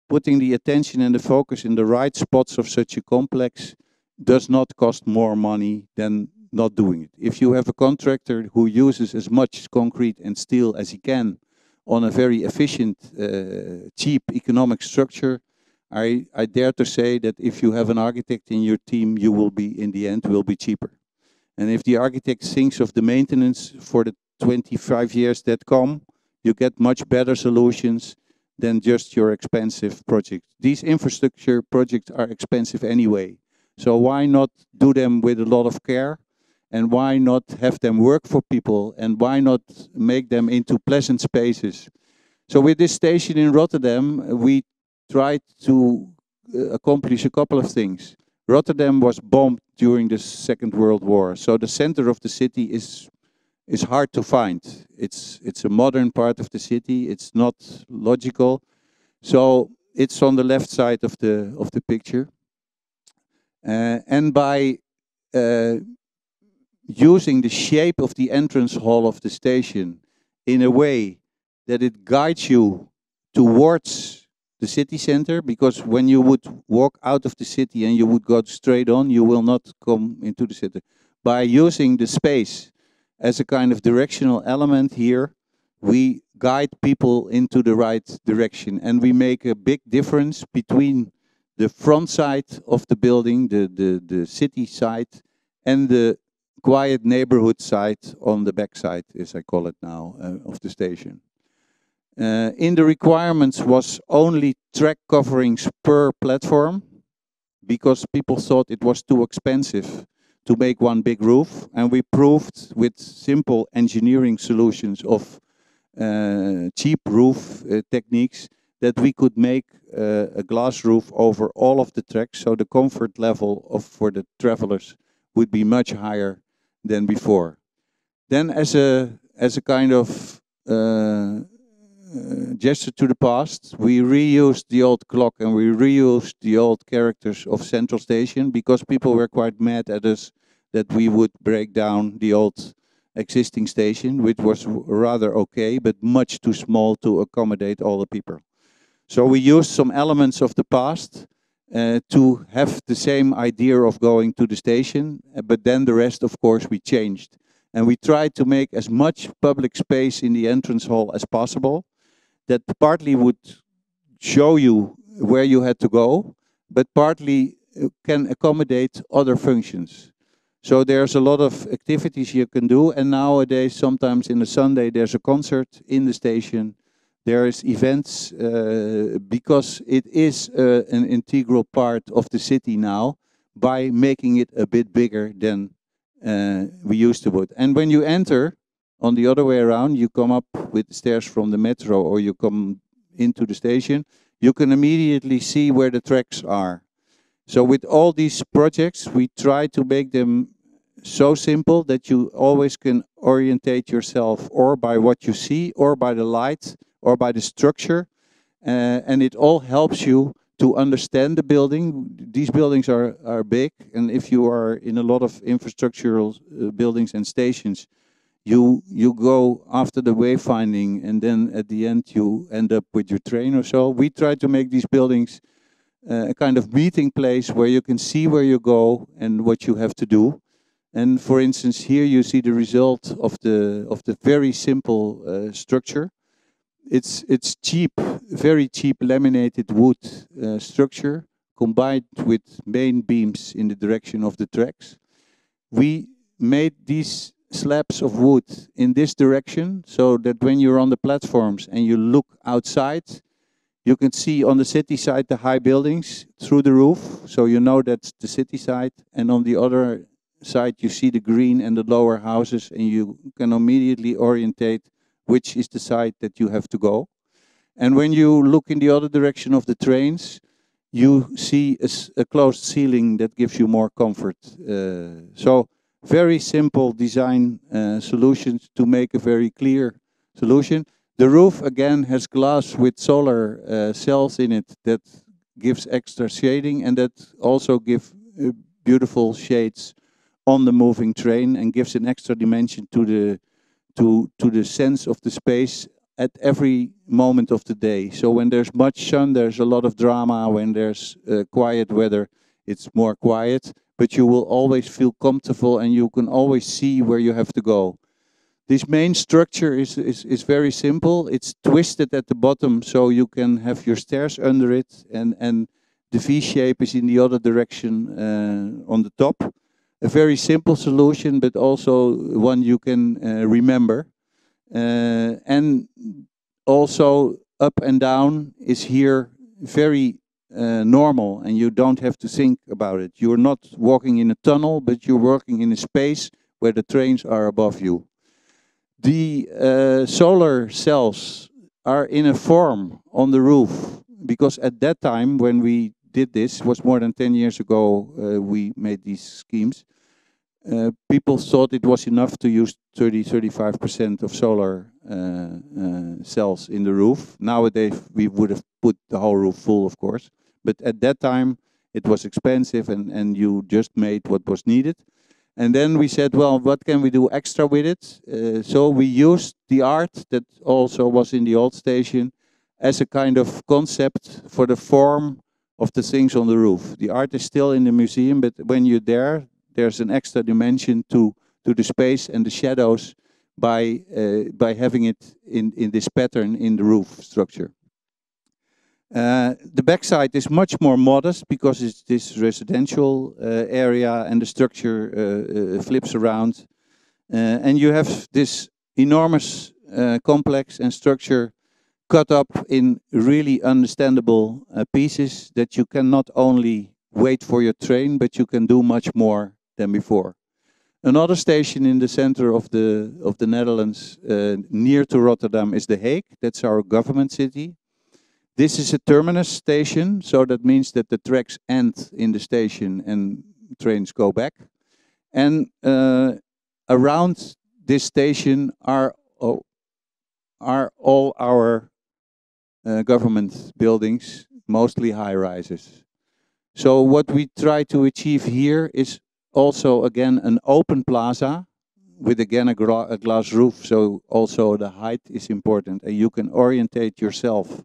Putting the attention and the focus in the right spots of such a complex does not cost more money than not doing it. If you have a contractor who uses as much concrete and steel as he can on a very efficient, cheap economic structure, I dare to say that if you have an architect in your team, you will be, in the end, will be cheaper. And if the architect thinks of the maintenance for the 25 years that come, you get much better solutions than just your expensive project. These infrastructure projects are expensive anyway. So why not do them with a lot of care? And why not have them work for people? And why not make them into pleasant spaces? So with this station in Rotterdam, we tried to accomplish a couple of things. Rotterdam was bombed during the Second World War, so the center of the city is hard to find. It's a modern part of the city. It's not logical, so it's on the left side of the picture. And by using the shape of the entrance hall of the station in a way that it guides you towards the city center, because when you would walk out of the city and you would go straight on, you will not come into the city. By using the space as a kind of directional element here, we guide people into the right direction, and we make a big difference between the front side of the building, the city side, and the quiet neighborhood side on the back side, as I call it now, of the station. In the requirements was only track coverings per platform, because people thought it was too expensive to make one big roof, and we proved with simple engineering solutions of cheap roof techniques that we could make a glass roof over all of the tracks, so the comfort level for the travelers would be much higher than before. Then as a kind of gesture to the past, we reused the old clock and we reused the old characters of Central Station, because people were quite mad at us that we would break down the old existing station, which was rather okay, but much too small to accommodate all the people. So we used some elements of the past to have the same idea of going to the station, but then the rest, of course, we changed. And we tried to make as much public space in the entrance hall as possible, that partly would show you where you had to go, but partly can accommodate other functions. So there's a lot of activities you can do, and nowadays sometimes in a Sunday there's a concert in the station, there is events, because it is an integral part of the city now, by making it a bit bigger than we used to would. And when you enter, on the other way around, you come up with the stairs from the metro, or you come into the station, you can immediately see where the tracks are. So with all these projects, we try to make them so simple that you always can orientate yourself or by what you see, or by the light, or by the structure. And it all helps you to understand the building. These buildings are big, and if you are in a lot of infrastructural buildings and stations, you go after the wayfinding, and then at the end you end up with your train or so. We try to make these buildings a kind of meeting place where you can see where you go and what you have to do. And for instance, here you see the result of the very simple structure. It's cheap, very cheap laminated wood structure combined with main beams in the direction of the tracks. We made these slabs of wood in this direction, so that when you're on the platforms and you look outside, you can see on the city side the high buildings through the roof, so you know that's the city side, and on the other side you see the green and the lower houses, and you can immediately orientate which is the side that you have to go. And when you look in the other direction of the trains, you see a closed ceiling that gives you more comfort. So very simple design solutions to make a very clear solution. The roof again has glass with solar cells in it that gives extra shading, and that also give beautiful shades on the moving train, and gives an extra dimension to the sense of the space at every moment of the day. So when there's much sun, there's a lot of drama. When there's quiet weather, it's more quiet, but you will always feel comfortable, and you can always see where you have to go. This main structure is very simple. It's twisted at the bottom, so you can have your stairs under it, and the V shape is in the other direction on the top. A very simple solution, but also one you can remember. And also up and down is here very normal, and you don't have to think about it. You're not walking in a tunnel, but you're working in a space where the trains are above you. The solar cells are in a form on the roof, because at that time when we did this, it was more than 10 years ago, we made these schemes. People thought it was enough to use 30-35% of solar cells in the roof. Nowadays we would have put the whole roof full, of course, but at that time it was expensive, and you just made what was needed. And then we said, well, what can we do extra with it? So we used the art that also was in the old station as a kind of concept for the form of the things on the roof. The art is still in the museum, but when you're there, there's an extra dimension to the space and the shadows by having it in this pattern in the roof structure. The backside is much more modest because it's this residential area, and the structure flips around. And you have this enormous complex and structure cut up in really understandable pieces that you can not only wait for your train, but you can do much more than before. Another station in the center of the Netherlands, near to Rotterdam, is The Hague. That's our government city. This is a terminus station, so that means that the tracks end in the station and trains go back. And around this station are all our government buildings, mostly high-rises. So what we try to achieve here is also, again, an open plaza with, again, a glass roof, so also the height is important, and you can orientate yourself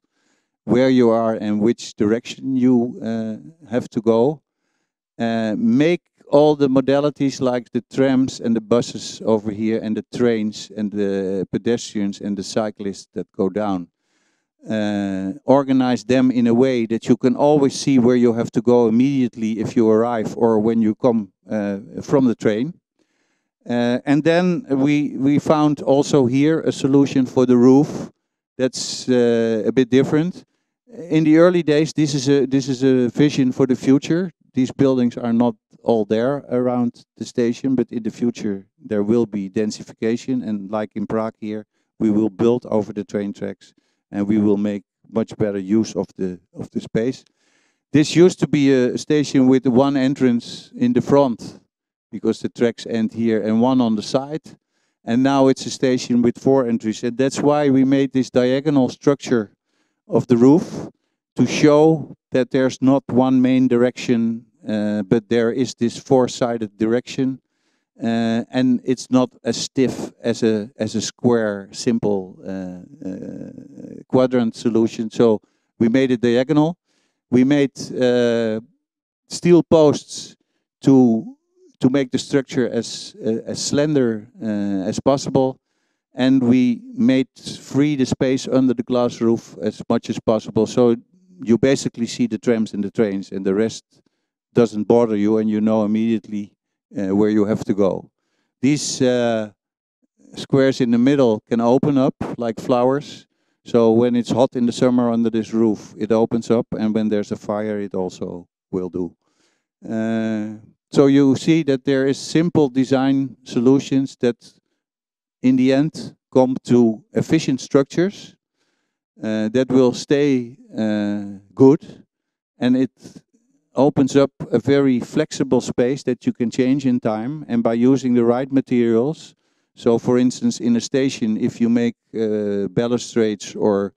where you are and which direction you have to go. Make all the modalities like the trams and the buses over here and the trains and the pedestrians and the cyclists that go down. Organize them in a way that you can always see where you have to go immediately if you arrive or when you come from the train. And then we found also here a solution for the roof that's a bit different. In the early days, this is a vision for the future. These buildings are not all there around the station, but in the future there will be densification, and like in Prague here, we will build over the train tracks, and we will make much better use of the space. This used to be a station with one entrance in the front, because the tracks end here, and one on the side. And now it's a station with 4 entries, and that's why we made this diagonal structure of the roof to show that there's not one main direction, but there is this 4-sided direction, and it's not as stiff as a square, simple quadrant solution. So we made it diagonal. We made steel posts to make the structure as slender as possible. And we made free the space under the glass roof as much as possible. So you basically see the trams and the trains, and the rest doesn't bother you, and you know immediately where you have to go. These squares in the middle can open up like flowers. So when it's hot in the summer under this roof, it opens up, and when there's a fire, it also will do. So you see that there is simple design solutions that in the end come to efficient structures that will stay good, and it opens up a very flexible space that you can change in time, and by using the right materials. So for instance, in a station, if you make balustrades or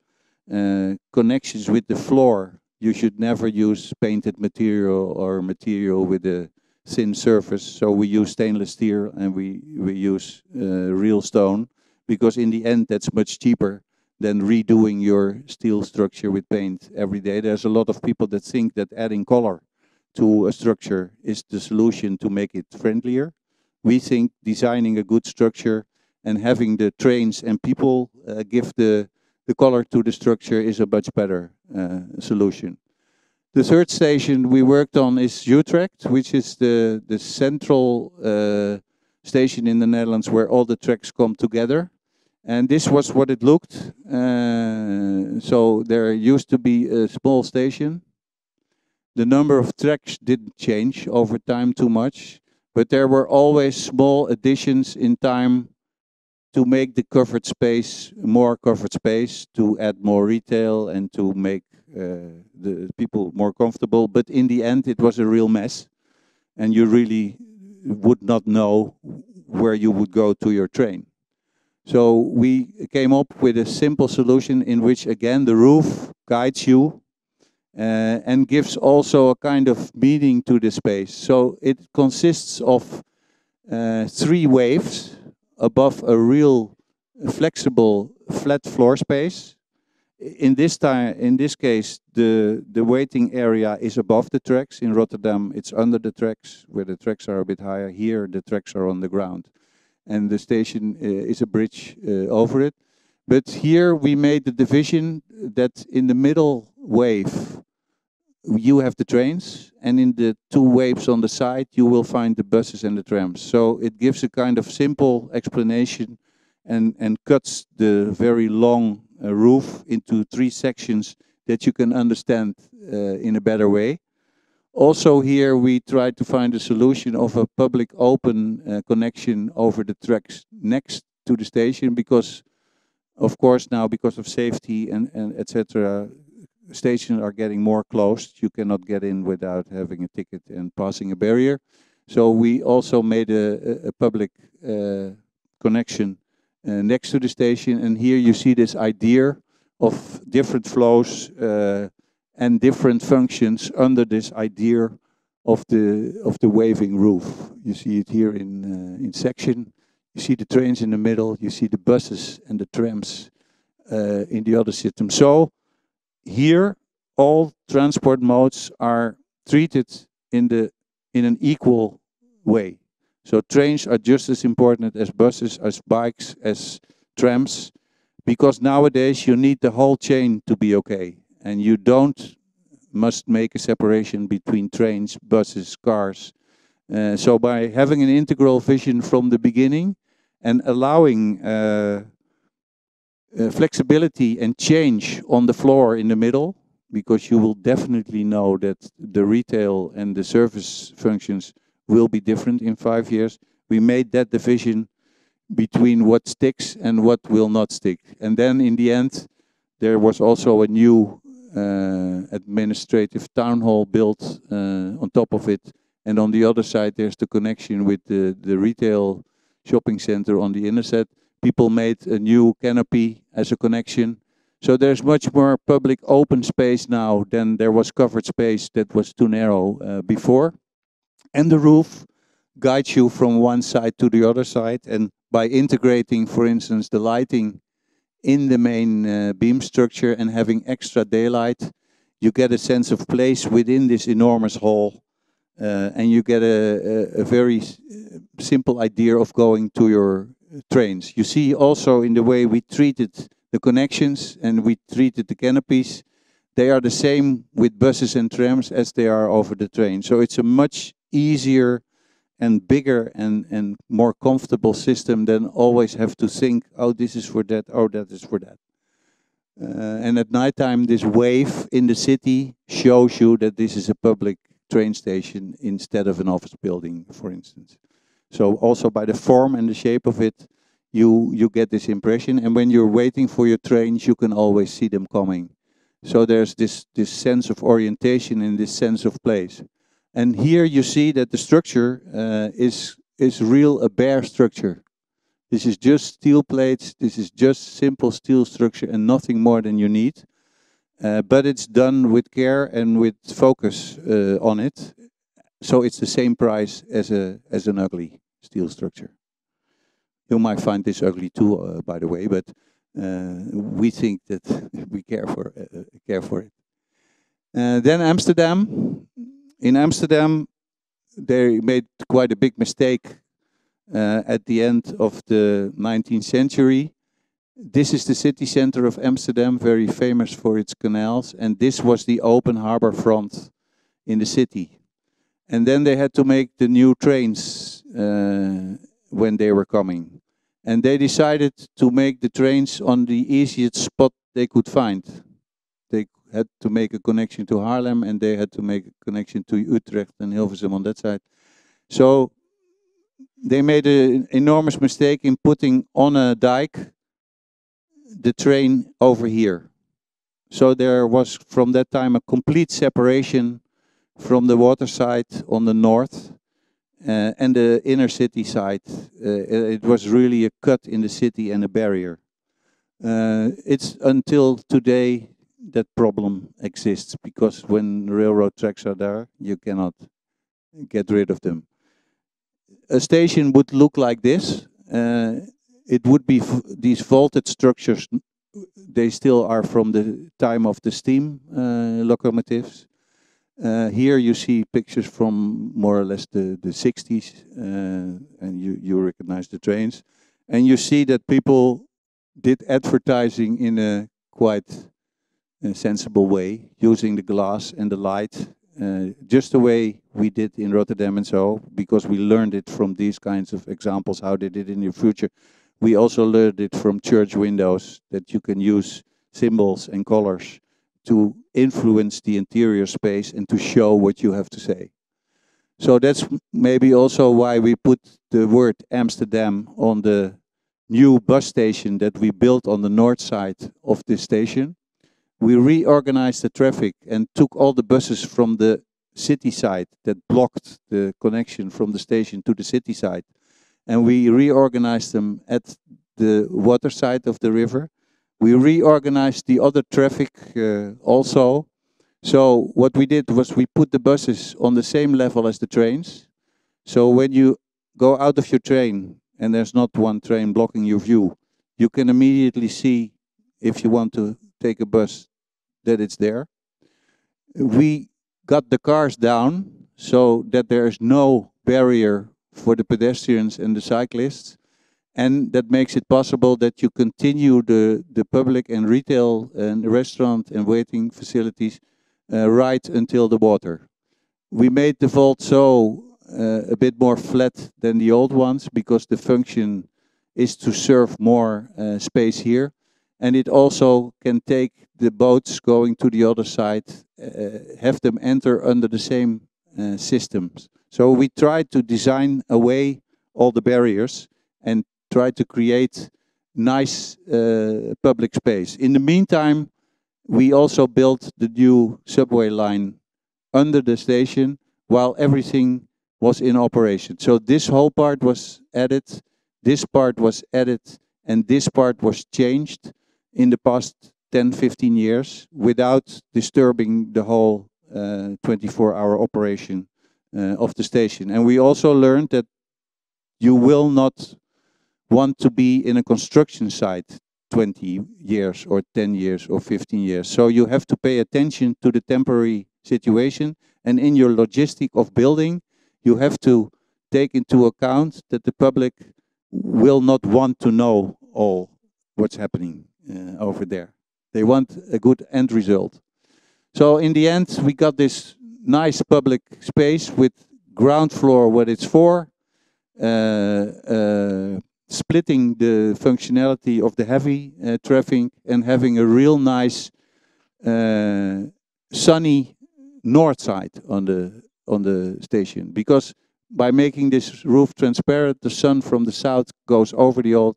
connections with the floor, you should never use painted material or material with a thin surface. So we use stainless steel, and we use real stone, because in the end that's much cheaper than redoing your steel structure with paint every day. There's a lot of people that think that adding color to a structure is the solution to make it friendlier. We think designing a good structure and having the trains and people give the color to the structure is a much better solution. The third station we worked on is Utrecht, which is the central station in the Netherlands where all the tracks come together. And this was what it looked. So there used to be a small station. The number of tracks didn't change over time too much, but there were always small additions in time to make the covered space more covered space, to add more retail and to make the people more comfortable. But in the end, it was a real mess, and you really would not know where you would go to your train. So we came up with a simple solution in which, again, the roof guides you, and gives also a kind of meaning to the space. So it consists of 3 waves above a real flexible flat floor space. In this case, the waiting area is above the tracks. In Rotterdam, it's under the tracks, where the tracks are a bit higher. Here, the tracks are on the ground, and the station is a bridge over it. But here we made the division that in the middle wave, you have the trains, and in the 2 waves on the side, you will find the buses and the trams. So it gives a kind of simple explanation and cuts the very long roof into 3 sections that you can understand in a better way. Also here we tried to find a solution of a public open connection over the tracks next to the station, because of course now, because of safety and etc., stations are getting more closed. You cannot get in without having a ticket and passing a barrier. So we also made a public connection next to the station, and here you see this idea of different flows and different functions under this idea of the waving roof. You see it here in section. You see the trains in the middle. You see the buses and the trams in the other system. So here all transport modes are treated in an equal way. So trains are just as important as buses, as bikes, as trams, because nowadays you need the whole chain to be okay, and you must make a separation between trains, buses, cars. So by having an integral vision from the beginning and allowing flexibility and change on the floor in the middle, because you will definitely know that the retail and the service functions will be different in 5 years. We made that division between what sticks and what will not stick. And then in the end, there was also a new administrative town hall built on top of it. And on the other side, there's the connection with the retail shopping center on the inner set. People made a new canopy as a connection. So there's much more public open space now than there was covered space that was too narrow before. And the roof guides you from one side to the other side. And by integrating, for instance, the lighting in the main beam structure and having extra daylight, you get a sense of place within this enormous hall. And you get a very simple idea of going to your trains. You see also in the way we treated the connections and we treated the canopies, they are the same with buses and trams as they are over the train. So it's a much easier and bigger and more comfortable system than always have to think, oh, this is for that, oh, that is for that. And at nighttime, this wave in the city shows you that this is a public train station instead of an office building, for instance. So also by the form and the shape of it, you get this impression. And when you're waiting for your trains, you can always see them coming. So there's this sense of orientation and this sense of place. And here you see that the structure is a bare structure. This is just steel plates. This is just simple steel structure and nothing more than you need. But it's done with care and with focus on it. So it's the same price as an ugly steel structure. You might find this ugly too, by the way, but we think that we care for it. Then Amsterdam. In Amsterdam, they made quite a big mistake at the end of the 19th century. This is the city center of Amsterdam, very famous for its canals, and this was the open harbor front in the city. And then they had to make the new trains when they were coming. And they decided to make the trains on the easiest spot they could find. They had to make a connection to Haarlem, and they had to make a connection to Utrecht and Hilversum on that side. So they made an enormous mistake in putting on a dike the train over here. So there was from that time a complete separation from the water side on the north and the inner city side. It was really a cut in the city and a barrier. It's until today that problem exists, because when railroad tracks are there, you cannot get rid of them. A station would look like this. It would be these vaulted structures. They still are from the time of the steam locomotives. Here you see pictures from more or less the 60s, and you recognize the trains. And you see that people did advertising in a quite sensible way, using the glass and the light, just the way we did in Rotterdam and so, because we learned it from these kinds of examples, how they did in the future. We also learned it from church windows, that you can use symbols and colors to influence the interior space and to show what you have to say. So that's maybe also why we put the word Amsterdam on the new bus station that we built on the north side of this station. We reorganized the traffic and took all the buses from the city side that blocked the connection from the station to the city side. And we reorganized them at the water side of the river. We reorganized the other traffic also. So what we did was we put the buses on the same level as the trains. So when you go out of your train and there's not one train blocking your view, you can immediately see, if you want to take a bus, that it's there. We got the cars down so that there is no barrier for the pedestrians and the cyclists, and that makes it possible that you continue the public and retail and restaurant and waiting facilities right until the water. We made the vault so a bit more flat than the old ones, because the function is to serve more space here, and it also can take the boats going to the other side, have them enter under the same systems. So we tried to design away all the barriers and try to create nice public space. In the meantime, we also built the new subway line under the station while everything was in operation. So this whole part was added, this part was added, and this part was changed in the past 10-15 years without disturbing the whole 24-hour operation of the station. And we also learned that you will not want to be in a construction site 20 years or 10 years or 15 years. So you have to pay attention to the temporary situation, and in your logistic of building, you have to take into account that the public will not want to know all what's happening over there. They want a good end result. So in the end, we got this nice public space with ground floor what it's for, splitting the functionality of the heavy traffic and having a real nice sunny north side on the station. Because by making this roof transparent, the sun from the south goes over the old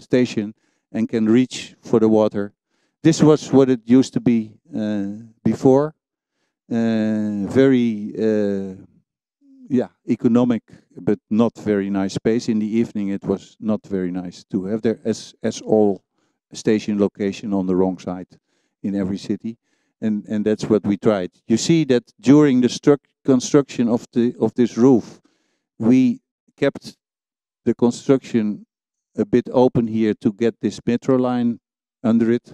station and can reach for the water. This was what it used to be before. Very economic, but not very nice space. In the evening, it was not very nice to have there, as all station location on the wrong side in every city, and that's what we tried. You see that during the construction of this roof, we kept the construction a bit open here to get this metro line under it.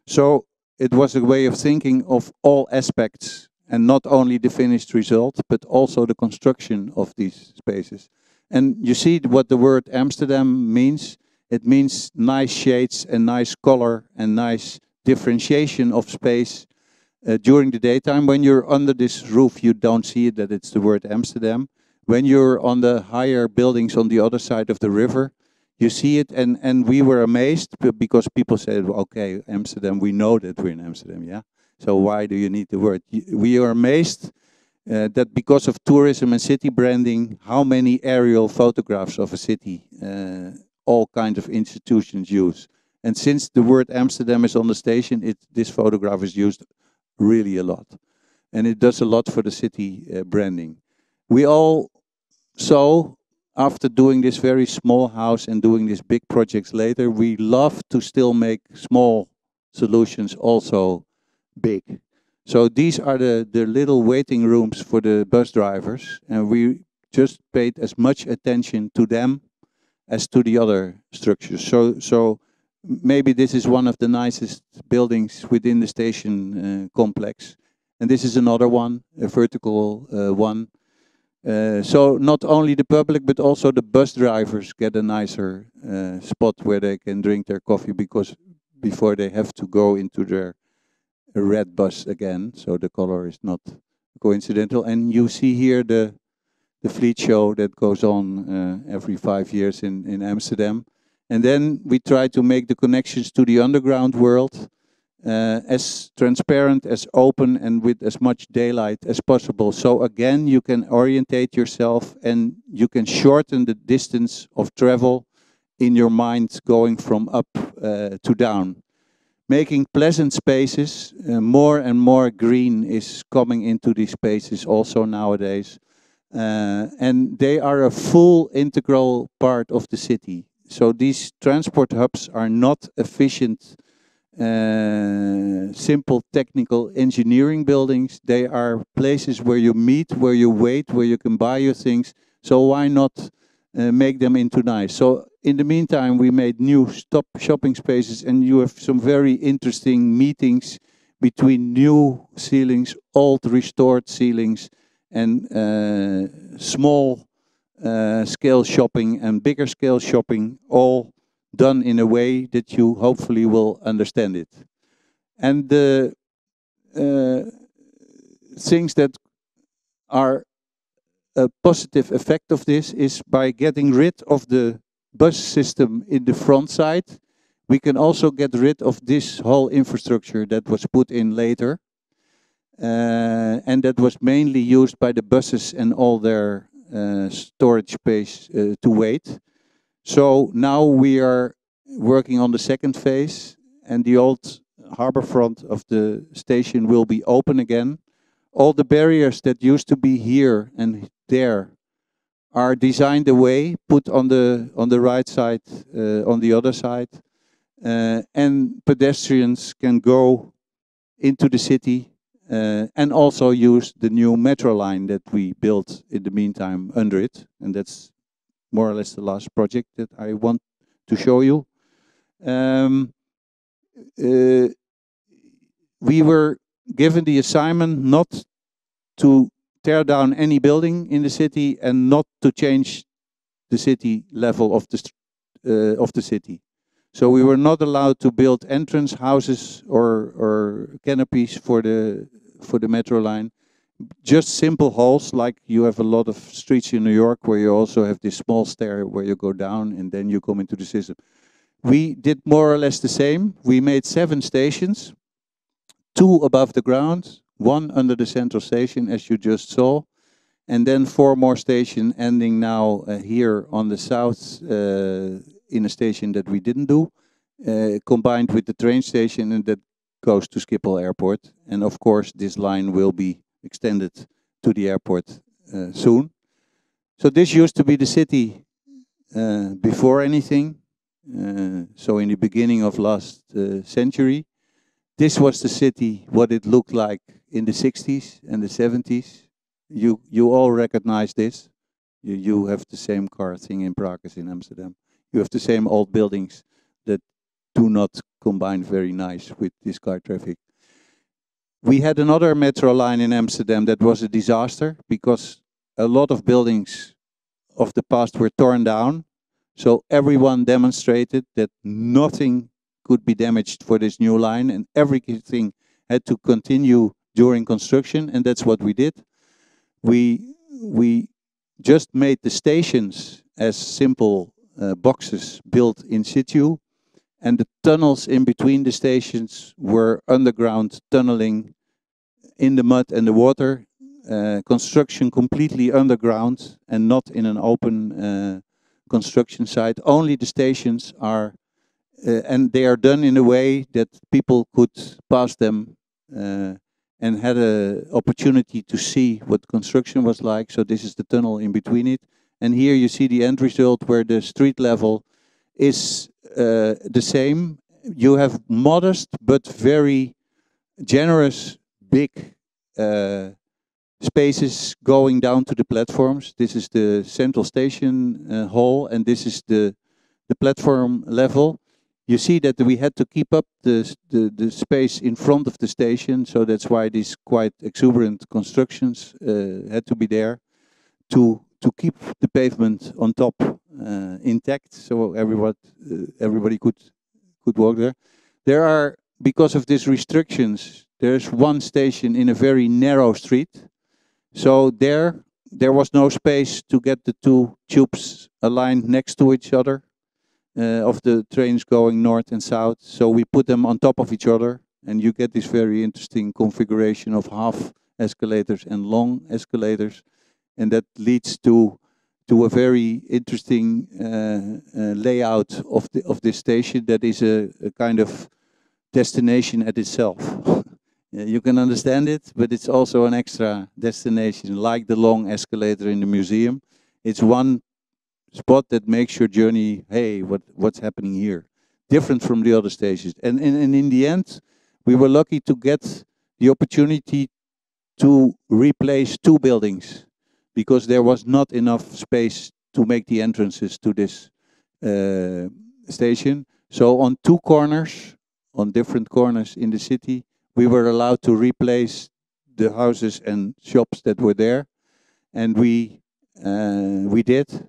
So it was a way of thinking of all aspects, and not only the finished result, but also the construction of these spaces. And you see what the word Amsterdam means. It means nice shades and nice color and nice differentiation of space during the daytime. When you're under this roof, you don't see it, that it's the word Amsterdam. When you're on the higher buildings on the other side of the river, you see it, and we were amazed because people said, okay, Amsterdam, we know that we're in Amsterdam, yeah? So why do you need the word? We are amazed that because of tourism and city branding, how many aerial photographs of a city all kinds of institutions use. And since the word Amsterdam is on the station, this photograph is used really a lot. And it does a lot for the city branding. We all saw, after doing this very small house and doing these big projects later, we love to still make small solutions also big. So these are the little waiting rooms for the bus drivers, and we just paid as much attention to them as to the other structures. So maybe this is one of the nicest buildings within the station complex. And this is another one, a vertical one. So not only the public, but also the bus drivers get a nicer spot where they can drink their coffee, because before they have to go into their red bus again. So the color is not coincidental. And you see here the fleet show that goes on every 5 years in Amsterdam. And then we try to make the connections to the underground world as transparent, as open, and with as much daylight as possible. So again, you can orientate yourself and you can shorten the distance of travel in your mind going from up to down. Making pleasant spaces, more and more green is coming into these spaces also nowadays. And they are a full integral part of the city. So these transport hubs are not efficient, simple technical engineering buildings. They are places where you meet, where you wait, where you can buy your things. So why not make them into nice? So in the meantime, we made new shopping spaces, and you have some very interesting meetings between new ceilings, old restored ceilings, and small scale shopping and bigger scale shopping, all done in a way that you hopefully will understand it. And the things that are a positive effect of this is by getting rid of the bus system in the front side, we can also get rid of this whole infrastructure that was put in later. And that was mainly used by the buses and all their storage space to wait. So now we are working on the second phase, and the old harbor front of the station will be open again. All the barriers that used to be here and there are designed away, put on the right side, on the other side, and pedestrians can go into the city and also use the new metro line that we built in the meantime under it, and that's more or less the last project that I want to show you. We were given the assignment not to tear down any building in the city and not to change the city level of the city. So we were not allowed to build entrance houses or canopies for the metro line. Just simple halls, like you have a lot of streets in New York where you also have this small stair where you go down and then you come into the system. We did more or less the same. We made 7 stations, 2 above the ground, 1 under the central station, as you just saw, and then 4 more stations ending now here on the south in a station that we didn't do, combined with the train station, and that goes to Schiphol Airport. And of course, this line will be extended to the airport soon. So this used to be the city before anything. So in the beginning of last century, this was the city, what it looked like in the 60s and the 70s. You all recognize this. You have the same car thing in Prague as in Amsterdam. You have the same old buildings that do not combine very nice with this car traffic. We had another metro line in Amsterdam that was a disaster because a lot of buildings of the past were torn down. So everyone demonstrated that nothing could be damaged for this new line, and everything had to continue during construction, and that's what we did. We just made the stations as simple boxes built in situ, and the tunnels in between the stations were underground tunneling in the mud and the water, construction completely underground and not in an open construction site. Only the stations are, and they are done in a way that people could pass them and had an opportunity to see what construction was like. So this is the tunnel in between it. And here you see the end result where the street level is the same you have modest but very generous big spaces going down to the platforms. This is the central station hall, and this is the platform level. You see that we had to keep up the space in front of the station, so that's why these quite exuberant constructions had to be there to keep the pavement on top intact, so everybody could walk there. There are, because of these restrictions, there's one station in a very narrow street, so there was no space to get the two tubes aligned next to each other. Of the trains going north and south, so we put them on top of each other, and you get this very interesting configuration of half escalators and long escalators, and that leads to a very interesting layout of this station that is a kind of destination at itself. You can understand it, but it's also an extra destination, like the long escalator in the museum. It's one spot that makes your journey, hey, what's happening here? Different from the other stations. And in the end, we were lucky to get the opportunity to replace two buildings because there was not enough space to make the entrances to this station. So on two corners, on different corners in the city, we were allowed to replace the houses and shops that were there. And we did.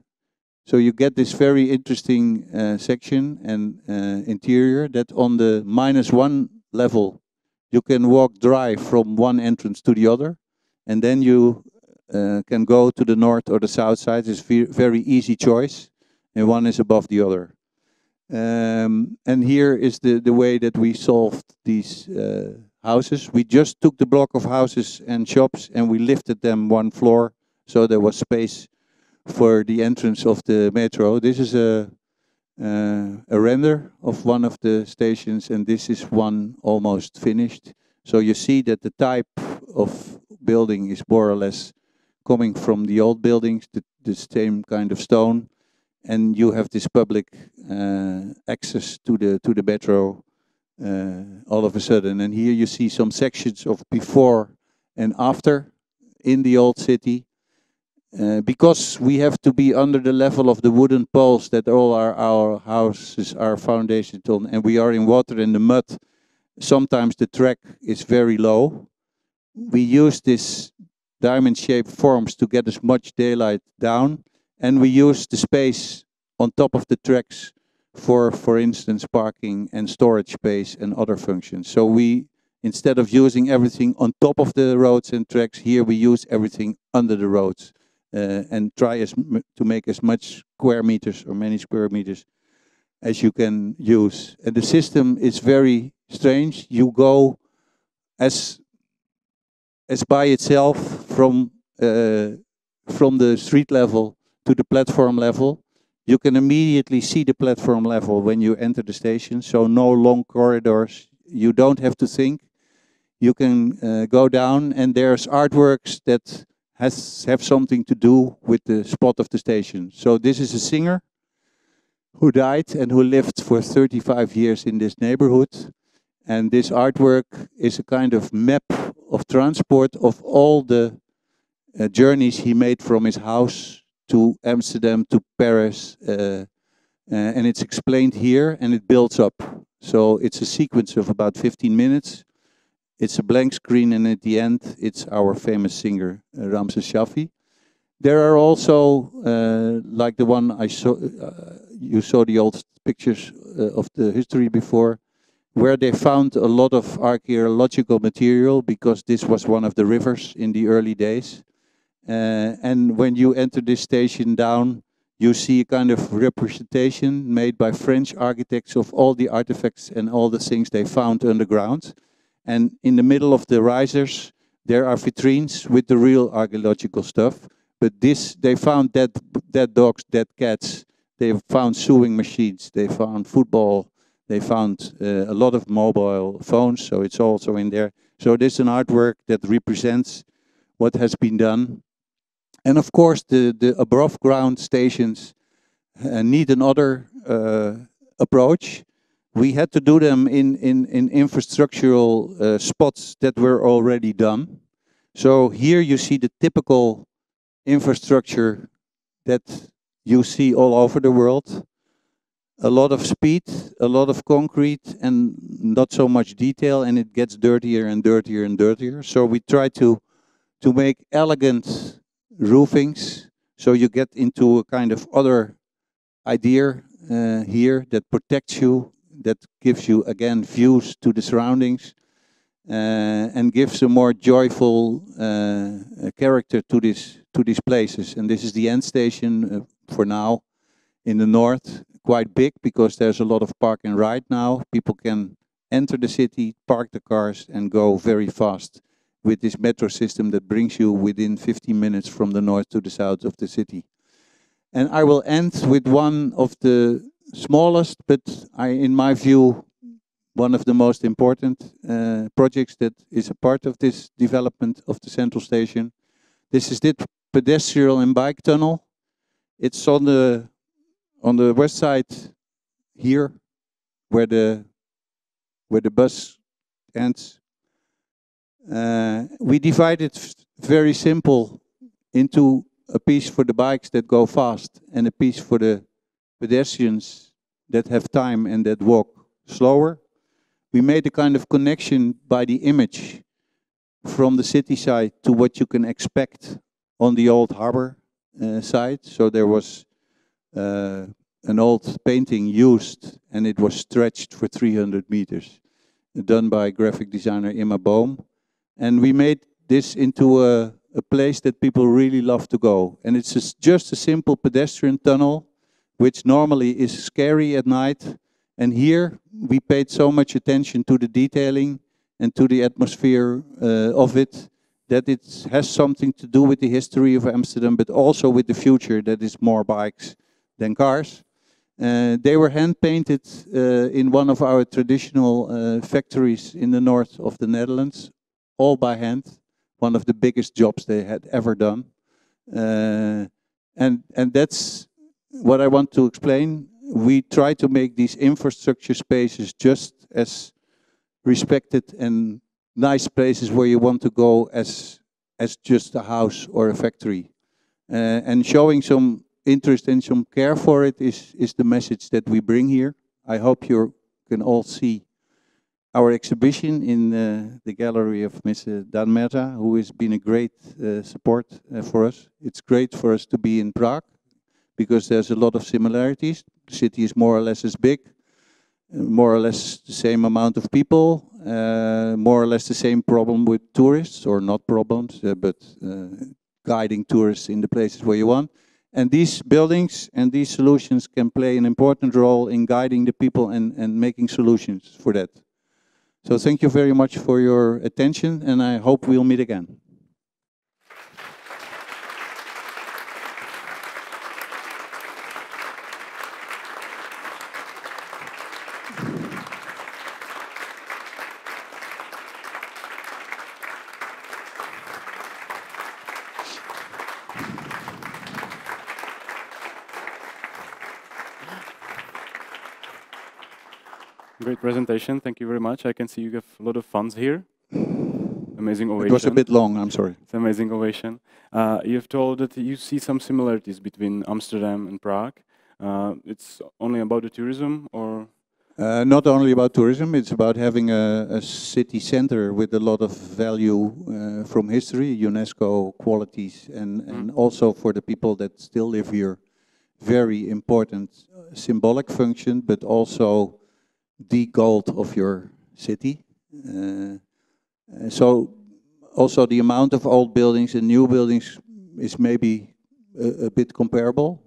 So you get this very interesting section and interior that on the -1 level, you can walk dry from one entrance to the other. And then you can go to the north or the south side. It's very easy choice. And one is above the other. And here is the way that we solved these houses. We just took the block of houses and shops and we lifted them one floor. So there was space for the entrance of the metro. This is a render of one of the stations, and this is one almost finished. So you see that the type of building is more or less coming from the old buildings, the same kind of stone, and you have this public access to the metro all of a sudden. And here you see some sections of before and after in the old city. Because we have to be under the level of the wooden poles that all our houses are foundationed on, and we are in water and the mud, sometimes the track is very low. We use this diamond-shaped forms to get as much daylight down, and we use the space on top of the tracks for instance, parking and storage space and other functions. So we, instead of using everything on top of the roads and tracks, here we use everything under the roads. And try to make as much square meters or many square meters as you can use. And the system is very strange. You go as by itself from the street level to the platform level. You can immediately see the platform level when you enter the station, so no long corridors. You don't have to think. You can go down, and there's artworks that have something to do with the spot of the station. So this is a singer who died and who lived for 35 years in this neighborhood. And this artwork is a kind of map of transport of all the journeys he made from his house to Amsterdam to Paris. And it's explained here and it builds up. So it's a sequence of about 15 minutes. It's a blank screen, and at the end, it's our famous singer, Ramses Shaffi. There are also, like the one I saw, you saw the old pictures of the history before, where they found a lot of archaeological material because this was one of the rivers in the early days. And when you enter this station down, you see a kind of representation made by French architects of all the artifacts and all the things they found underground. And in the middle of the risers, there are vitrines with the real archaeological stuff. But this, they found dead dogs, dead cats. They found sewing machines. They found football. They found a lot of mobile phones. So it's also in there. So this is an artwork that represents what has been done. And of course, the above ground stations need another approach. we had to do them in infrastructural spots that were already done. So here you see the typical infrastructure that you see all over the world. A lot of speed, a lot of concrete, and not so much detail, and it gets dirtier and dirtier and dirtier. So we try to make elegant roofings, so you get into a kind of other idea here that protects you, that gives you again views to the surroundings, and gives a more joyful character to these places. And this is the end station for now in the north, quite big because there's a lot of park and ride now. People can enter the city, park the cars, and go very fast with this metro system that brings you within 15 minutes from the north to the south of the city. And I will end with one of the smallest, but in my view, one of the most important projects that is a part of this development of the central station. This is the pedestrian and bike tunnel. It's on the west side here, where the bus ends. We divide it very simple into a piece for the bikes that go fast and a piece for the pedestrians that have time and that walk slower. We made a kind of connection by the image from the city side to what you can expect on the old harbor side. So there was an old painting used, and it was stretched for 300 meters, done by graphic designer Imma Boom. And we made this into a place that people really love to go. And it's just a simple pedestrian tunnel, which normally is scary at night. And here we paid so much attention to the detailing and to the atmosphere of it, that it has something to do with the history of Amsterdam, but also with the future, that is more bikes than cars. They were hand-painted in one of our traditional factories in the north of the Netherlands, all by hand, one of the biggest jobs they had ever done. And that's what I want to explain. We try to make these infrastructure spaces just as respected and nice places where you want to go as just a house or a factory. And showing some interest and some care for it is the message that we bring here. I hope you can all see our exhibition in the gallery of Ms. Danmerta, who has been a great support for us. It's great for us to be in Prague, because there's a lot of similarities. The city is more or less as big, more or less the same amount of people, more or less the same problem with tourists, or not problems, but guiding tourists in the places where you want. And these buildings and these solutions can play an important role in guiding the people and making solutions for that. So thank you very much for your attention, and I hope we'll meet again. Great presentation, thank you very much. I can see you have a lot of funds here. Amazing ovation. It was a bit long, I'm sorry. It's an amazing ovation. You've told that you see some similarities between Amsterdam and Prague. It's only about the tourism, or? Not only about tourism, it's about having a city center with a lot of value from history, UNESCO qualities, and also for the people that still live here, very important symbolic function, but also the gold of your city. So also the amount of old buildings and new buildings is maybe a bit comparable.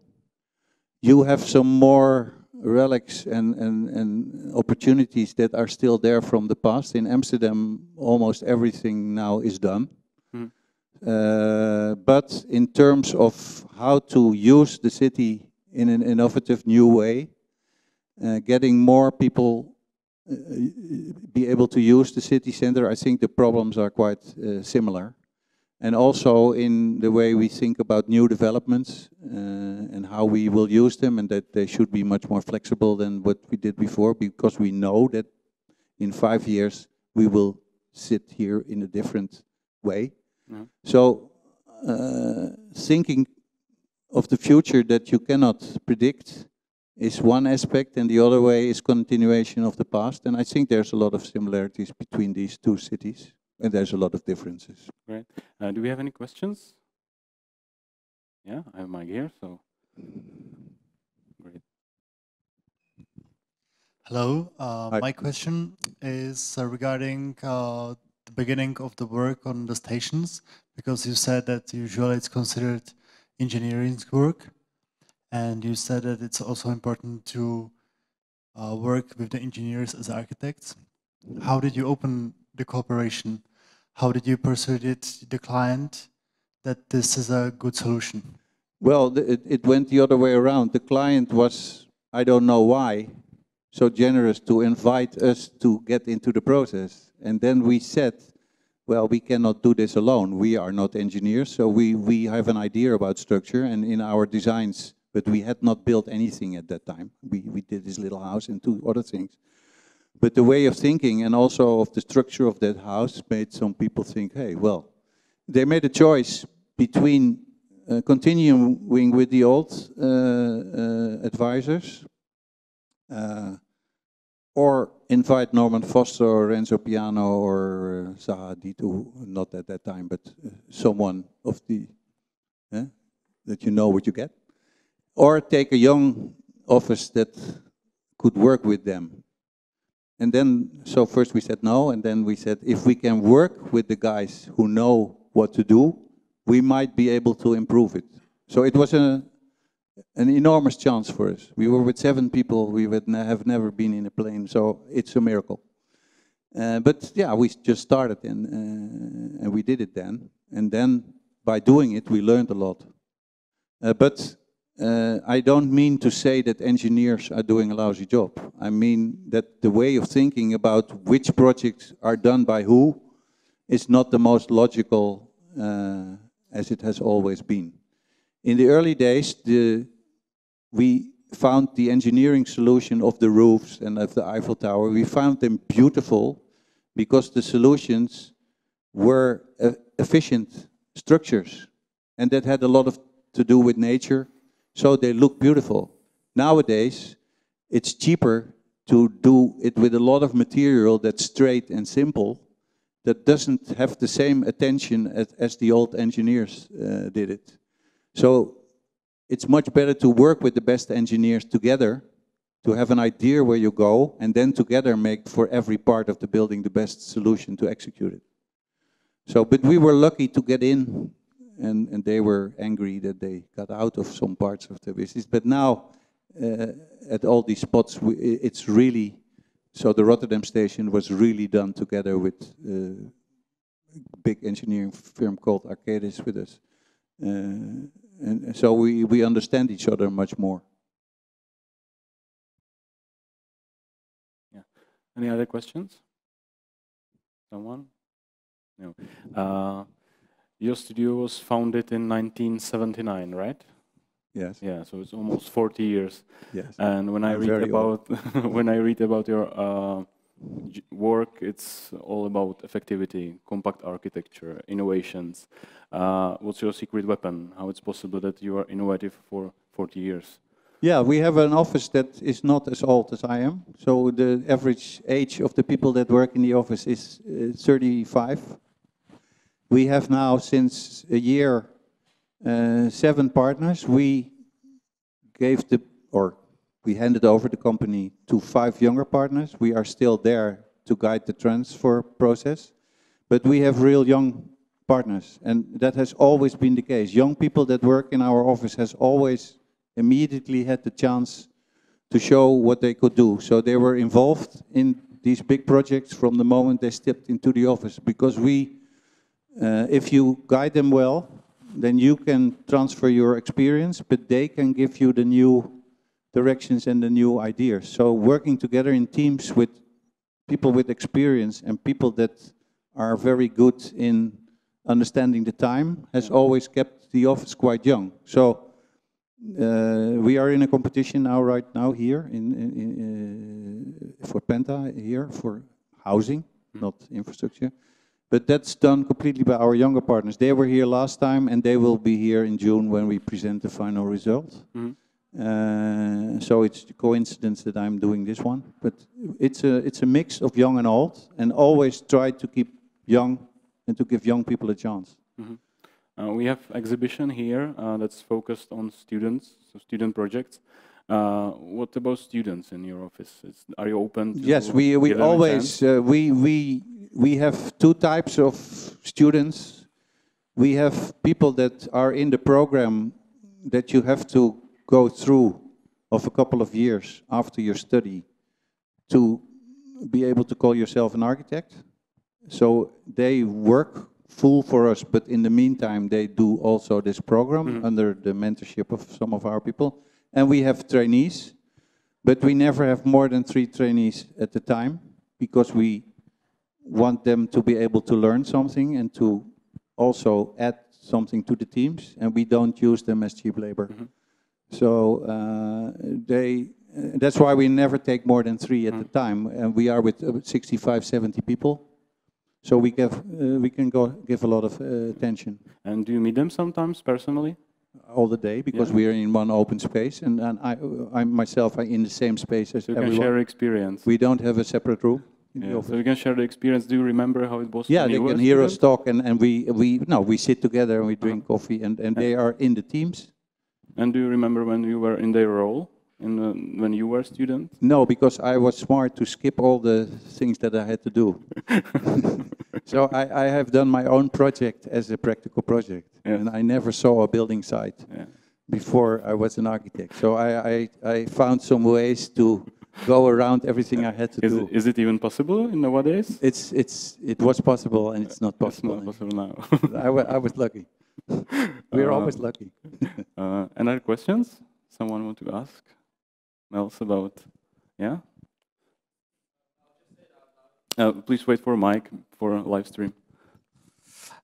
You have some more relics and opportunities that are still there from the past. In Amsterdam, almost everything now is done. But in terms of how to use the city in an innovative new way, getting more people be able to use the city center, I think the problems are quite similar. and also in the way we think about new developments and how we will use them, and that they should be much more flexible than what we did before, because we know that in 5 years we will sit here in a different way. Mm-hmm. So thinking of the future that you cannot predict is one aspect, and the other way is continuation of the past. And I think there's a lot of similarities between these two cities, and there's a lot of differences. Great. Do we have any questions? Yeah, I have my gear, so great. Hello. My question is regarding the beginning of the work on the stations, because you said that usually it's considered engineering work, and you said that it's also important to work with the engineers as architects. How did you open the cooperation? How did you persuade the client that this is a good solution? Well, it went the other way around. The client was, I don't know why, so generous to invite us to get into the process. And then we said, well, we cannot do this alone. We are not engineers, so we have an idea about structure, and in our designs, but we had not built anything at that time. We did this little house and 2 other things. But the way of thinking and also of the structure of that house made some people think, hey, well, they made a choice between continuing with the old advisors, or invite Norman Foster or Renzo Piano or Zaha Hadid, not at that time, but someone of the, that you know what you get. Or take a young office that could work with them. And then, so first we said no, and then we said, if we can work with the guys who know what to do, we might be able to improve it. So it was an enormous chance for us. We were with 7 people, we have never been in a plane, so it's a miracle. But yeah, we just started and we did it then. And then by doing it, we learned a lot. But I don't mean to say that engineers are doing a lousy job. I mean that the way of thinking about which projects are done by who is not the most logical as it has always been. In the early days, we found the engineering solution of the roofs and of the Eiffel Tower. We found them beautiful because the solutions were efficient structures, and that had a lot to do with nature. So they look beautiful. Nowadays, it's cheaper to do it with a lot of material that's straight and simple, that doesn't have the same attention as the old engineers did it. So it's much better to work with the best engineers together, to have an idea where you go, and then together make for every part of the building the best solution to execute it. So, but we were lucky to get in, and they were angry that they got out of some parts of the business. But now, at all these spots, it's really, so the Rotterdam station was really done together with a big engineering firm called Arcadis with us. And so we understand each other much more. Yeah. Any other questions? Someone? No. Your studio was founded in 1979, right? Yes. Yeah, so it's almost 40 years. Yes. And when I read about when I read about your work, it's all about effectivity, compact architecture, innovations. What's your secret weapon? How it's possible that you are innovative for 40 years? Yeah, we have an office that is not as old as I am. So the average age of the people that work in the office is 35. We have now, since a year, 7 partners. We handed over the company to 5 younger partners. We are still there to guide the transfer process, but we have real young partners, and that has always been the case. Young people that work in our office has always immediately had the chance to show what they could do. So they were involved in these big projects from the moment they stepped into the office, because if you guide them well, then you can transfer your experience, but they can give you the new directions and the new ideas. So working together in teams with people with experience and people that are very good in understanding the time, has always kept the office quite young. So we are in a competition now, right now here for Penta here for housing, not infrastructure. But that's done completely by our younger partners. They were here last time, and they will be here in June when we present the final result. So it's a coincidence that I'm doing this one. But it's a mix of young and old, and always try to keep young and to give young people a chance. We have exhibition here that's focused on students, so student projects. What about students in your office? Are you open to? Yes, we always we have two types of students. We have people that are in the program that you have to go through of a couple of years after your study to be able to call yourself an architect. So they work full for us, but in the meantime they do also this program under the mentorship of some of our people. And we have trainees, but we never have more than 3 trainees at a time because we want them to be able to learn something and to also add something to the teams, and we don't use them as cheap labor. So that's why we never take more than 3 at a time, and we are with 65, 70 people. So we can give a lot of attention. And do you meet them sometimes personally? All the day, because we are in one open space, and I myself are in the same space as everyone. You can share experience. We don't have a separate room. So you can share the experience. Do you remember how it was? Yeah, they can hear us talk, and we sit together and we drink coffee, and they are in the teams. And do you remember when you were in their role, when you were a student? No, because I was smart to skip all the things that I had to do. So I have done my own project as a practical project, and I never saw a building site before I was an architect. So I found some ways to go around everything I had to do. Is it even possible in nowadays? It was possible, and it's not possible. It's not possible now. I was lucky. We're always lucky. Any questions? Someone want to ask else about? Yeah. Please wait for a mic for a live stream.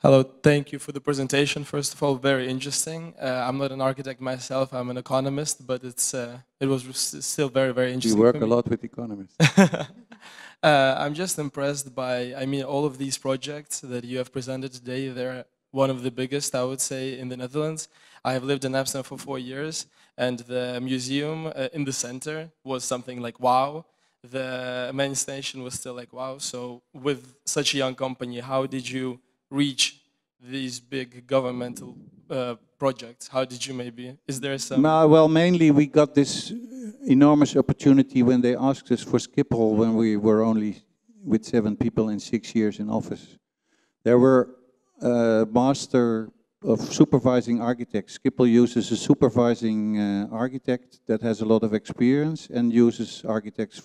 Hello, thank you for the presentation. First of all, very interesting. I'm not an architect myself, I'm an economist, but it was still very, very interesting. You work a lot with economists. I'm just impressed by, all of these projects that you have presented today. They're one of the biggest, I would say, in the Netherlands. I have lived in Amsterdam for 4 years, and the museum in the center was something like wow. The main station was still like wow. So with such a young company, how did you reach these big governmental projects? How did you is there some? Well, mainly we got this enormous opportunity when they asked us for Schiphol when we were only with 7 people in 6 years in office. There were master of supervising architects. Schiphol uses a supervising architect that has a lot of experience and uses architects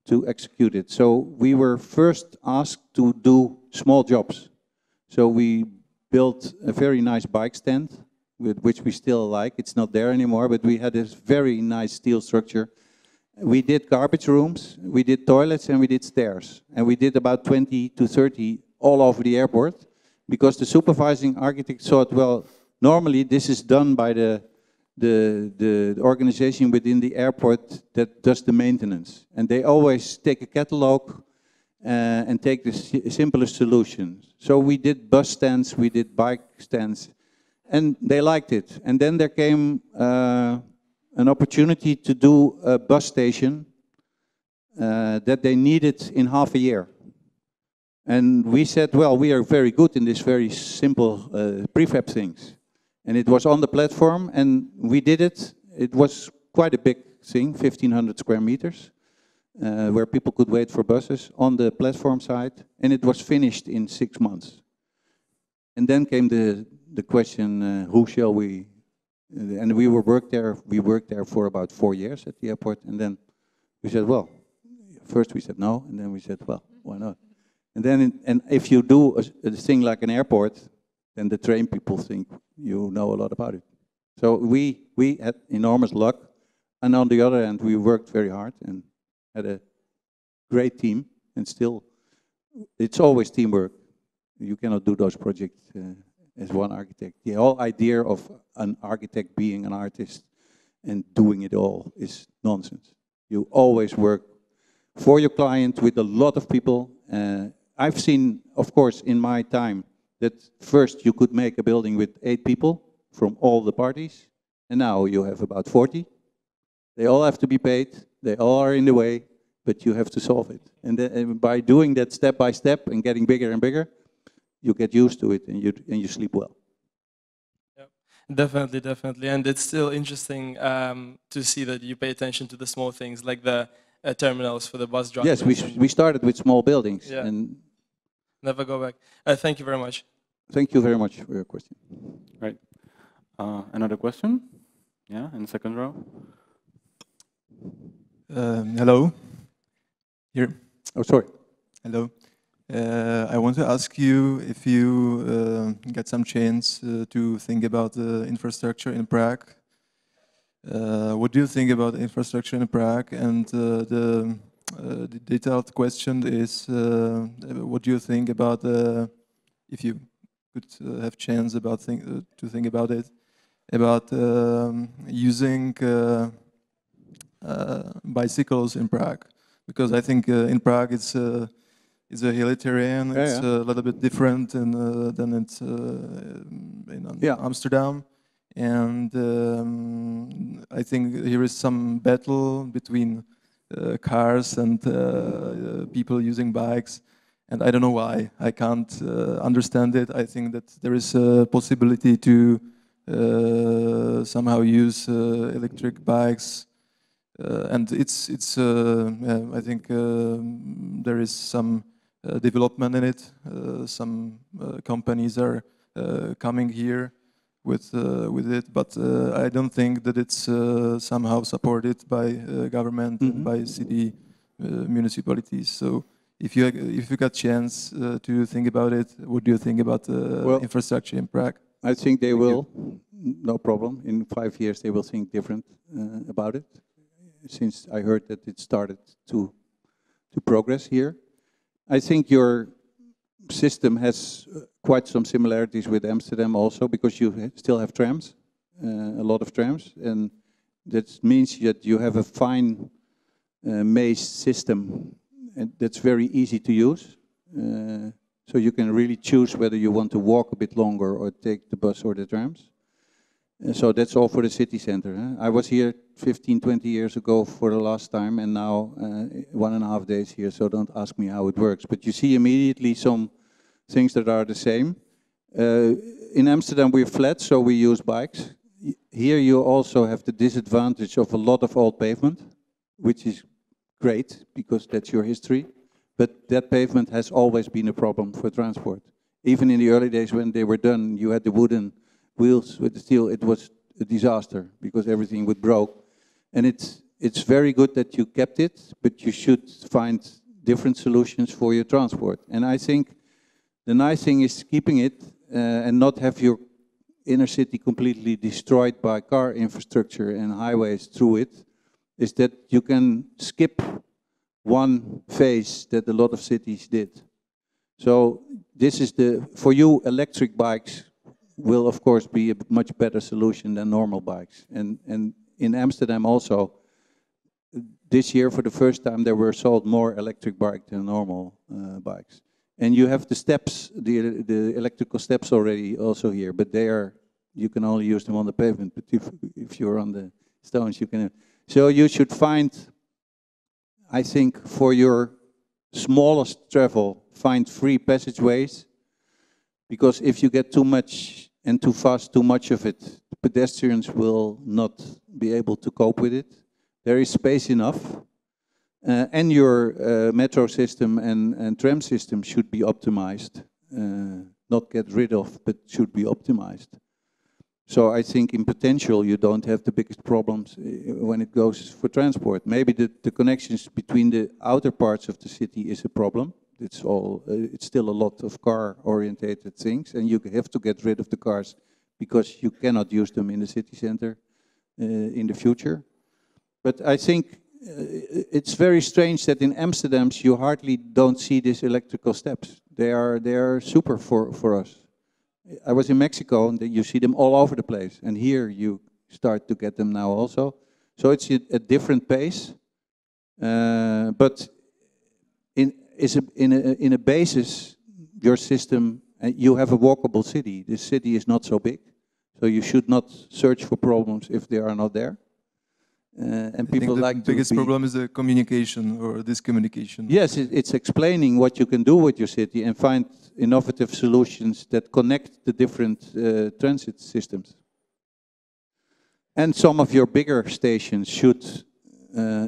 to execute it. So we were first asked to do small jobs. So we built a very nice bike stand, which we still like. It's not there anymore, but we had this very nice steel structure. We did garbage rooms, we did toilets, and we did stairs. And we did about 20 to 30 all over the airport, because the supervising architect thought, well, normally this is done by the organization within the airport that does the maintenance. And they always take a catalog and take the simplest solution. So we did bus stands, we did bike stands, and they liked it. And then there came an opportunity to do a bus station that they needed in half a year. And we said, well, we are very good in this very simple prefab things. And it was on the platform, and we did it. It was quite a big thing, 1,500 square meters, where people could wait for buses on the platform side, and it was finished in 6 months. And then came the question, who shall we? And we worked there for about 4 years at the airport, and then we said, well, first we said no, and then we said, well, why not? And then, and if you do a thing like an airport, then the train people think you know a lot about it. So we had enormous luck, and on the other hand, we worked very hard and had a great team. And still, it's always teamwork. You cannot do those projects as one architect. The whole idea of an architect being an artist and doing it all is nonsense. You always work for your client with a lot of people. I've seen, of course, in my time, that first you could make a building with 8 people from all the parties, and now you have about 40. They all have to be paid, they all are in the way, but you have to solve it. And by doing that step by step and getting bigger and bigger, you get used to it and you sleep well. Yeah, definitely, definitely. And it's still interesting to see that you pay attention to the small things, like the terminals for the bus drivers. Yes, we started with small buildings. Yeah. And never go back. Thank you very much. Thank you very much for your question. Right. Another question? Yeah, in the second row. Hello. Here. Oh, sorry. Hello. I want to ask you if you get some chance to think about the infrastructure in Prague. What do you think about infrastructure in Prague? And the detailed question is, what do you think about if you could have chance about to think about it, about using bicycles in Prague? Because I think in Prague it's a hilly terrain. It's a little bit different than it's in Amsterdam, and I think here is some battle between cars and people using bikes, and I don't know why. I can't understand it. I think that there is a possibility to somehow use electric bikes. And it's I think there is some development in it. Some companies are coming here with it, but I don't think that it's somehow supported by government and by city municipalities. So if you got chance to think about it, what do you think about infrastructure in Prague? I think they will, no problem. In 5 years they will think different about it. Since I heard that it started to progress here. I think your system has quite some similarities with Amsterdam also, because you still have trams, a lot of trams, and that means that you have a fine maze system, and that's very easy to use. So you can really choose whether you want to walk a bit longer or take the bus or the trams. So that's all for the city center. I was here 15, 20 years ago for the last time, and now 1.5 days here, so don't ask me how it works. But you see immediately some things that are the same. In Amsterdam we're flat, so we use bikes. Here you also have the disadvantage of a lot of old pavement, which is great, because that's your history. But that pavement has always been a problem for transport. Even in the early days when they were done, you had the wooden wheels with the steel. It was a disaster because everything would broke. And it's very good that you kept it, but you should find different solutions for your transport. And I think the nice thing is keeping it and not have your inner city completely destroyed by car infrastructure and highways through it, is that you can skip one phase that a lot of cities did. So this is for you, electric bikes will of course be a much better solution than normal bikes. And in Amsterdam also, this year for the first time there were sold more electric bikes than normal bikes. And you have the steps, the electrical steps already also here, but you can only use them on the pavement, but if you're on the stones you can. So you should find, I think, for your smallest travel, find free passageways, because if you get too much and too fast, too much of it, pedestrians will not be able to cope with it. There is space enough, and your metro system and tram system should be optimized, not get rid of, but should be optimized. So I think in potential you don't have the biggest problems when it goes for transport. Maybe the connections between the outer parts of the city is a problem. It's still a lot of car-orientated things, and you have to get rid of the cars because you cannot use them in the city center in the future. But I think it's very strange that in Amsterdam you hardly don't see these electrical steps. They are super for us. I was in Mexico and you see them all over the place, and here you start to get them now also. So it's a different pace, but in a basis, your system, you have a walkable city. This city is not so big, so you should not search for problems if they are not there. And people like to. The biggest problem is the communication or discommunication. Yes, it's explaining what you can do with your city and find innovative solutions that connect the different transit systems. And some of your bigger stations should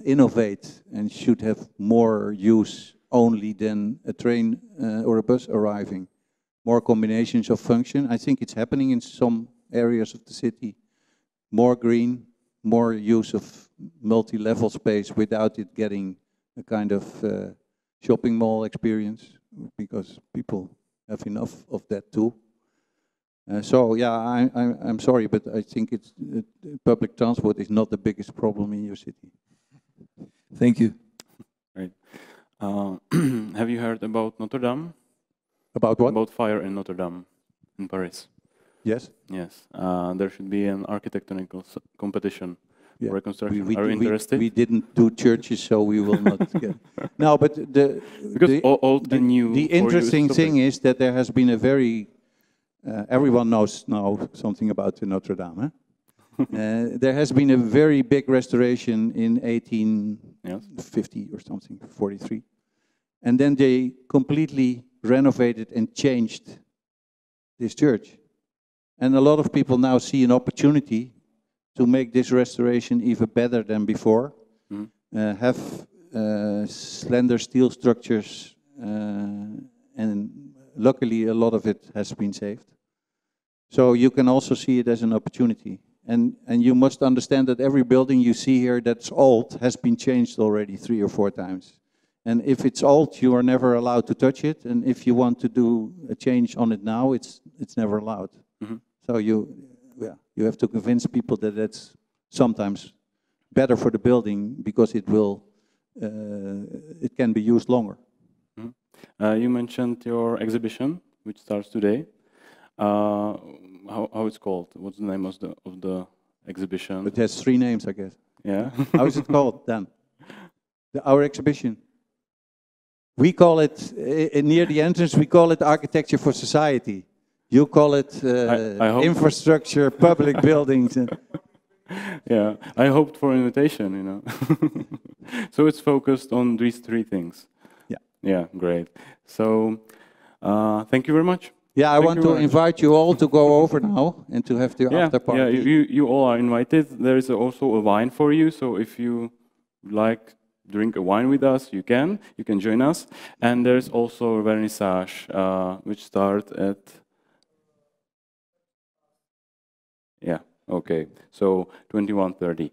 innovate and should have more use only than a train or a bus arriving. More combinations of function. I think it's happening in some areas of the city. More green, more use of multi-level space without it getting a kind of shopping mall experience, because people have enough of that too. So yeah, I'm sorry, but I think it's public transport is not the biggest problem in your city. Thank you. Right. Have you heard about Rotterdamu? About what? About fire in Rotterdamu, in Paris. Yes. Yes. There should be an architectonical competition for reconstruction. We, Are you interested? We didn't do churches, so we will not get. No, but the interesting thing is that there has been a very everyone knows now something about the Rotterdamu. There has been a very big restoration in 1850 or something, 43. And then they completely renovated and changed this church. And a lot of people now see an opportunity to make this restoration even better than before. Have slender steel structures, and luckily a lot of it has been saved. So you can also see it as an opportunity. And you must understand that every building you see here that's old has been changed already 3 or 4 times. And if it's old, you are never allowed to touch it. And if you want to do a change on it now, it's never allowed. So you have to convince people that that's sometimes better for the building because it can be used longer. You mentioned your exhibition, which starts today. How it's called? What's the name of the exhibition? It has 3 names, I guess. Yeah. How is it called then? Our exhibition. We call it near the entrance. We call it Architecture for Society. You call it infrastructure, public buildings. Yeah, I hoped for an invitation, you know. So it's focused on these 3 things. Yeah. Yeah, great. So thank you very much. Yeah, I want to invite you all to go over now and to have the after party. Yeah, you all are invited. There is also a wine for you, so if you like drink a wine with us, you can join us. And there's also a vernissage, which starts at... Yeah, okay, so 21:30.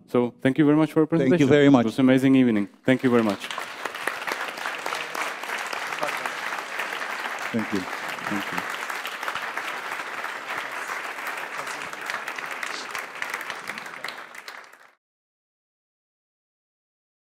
So thank you very much for your presentation. Thank you very much. It was an amazing evening. Thank you very much. Thank you. Thank you.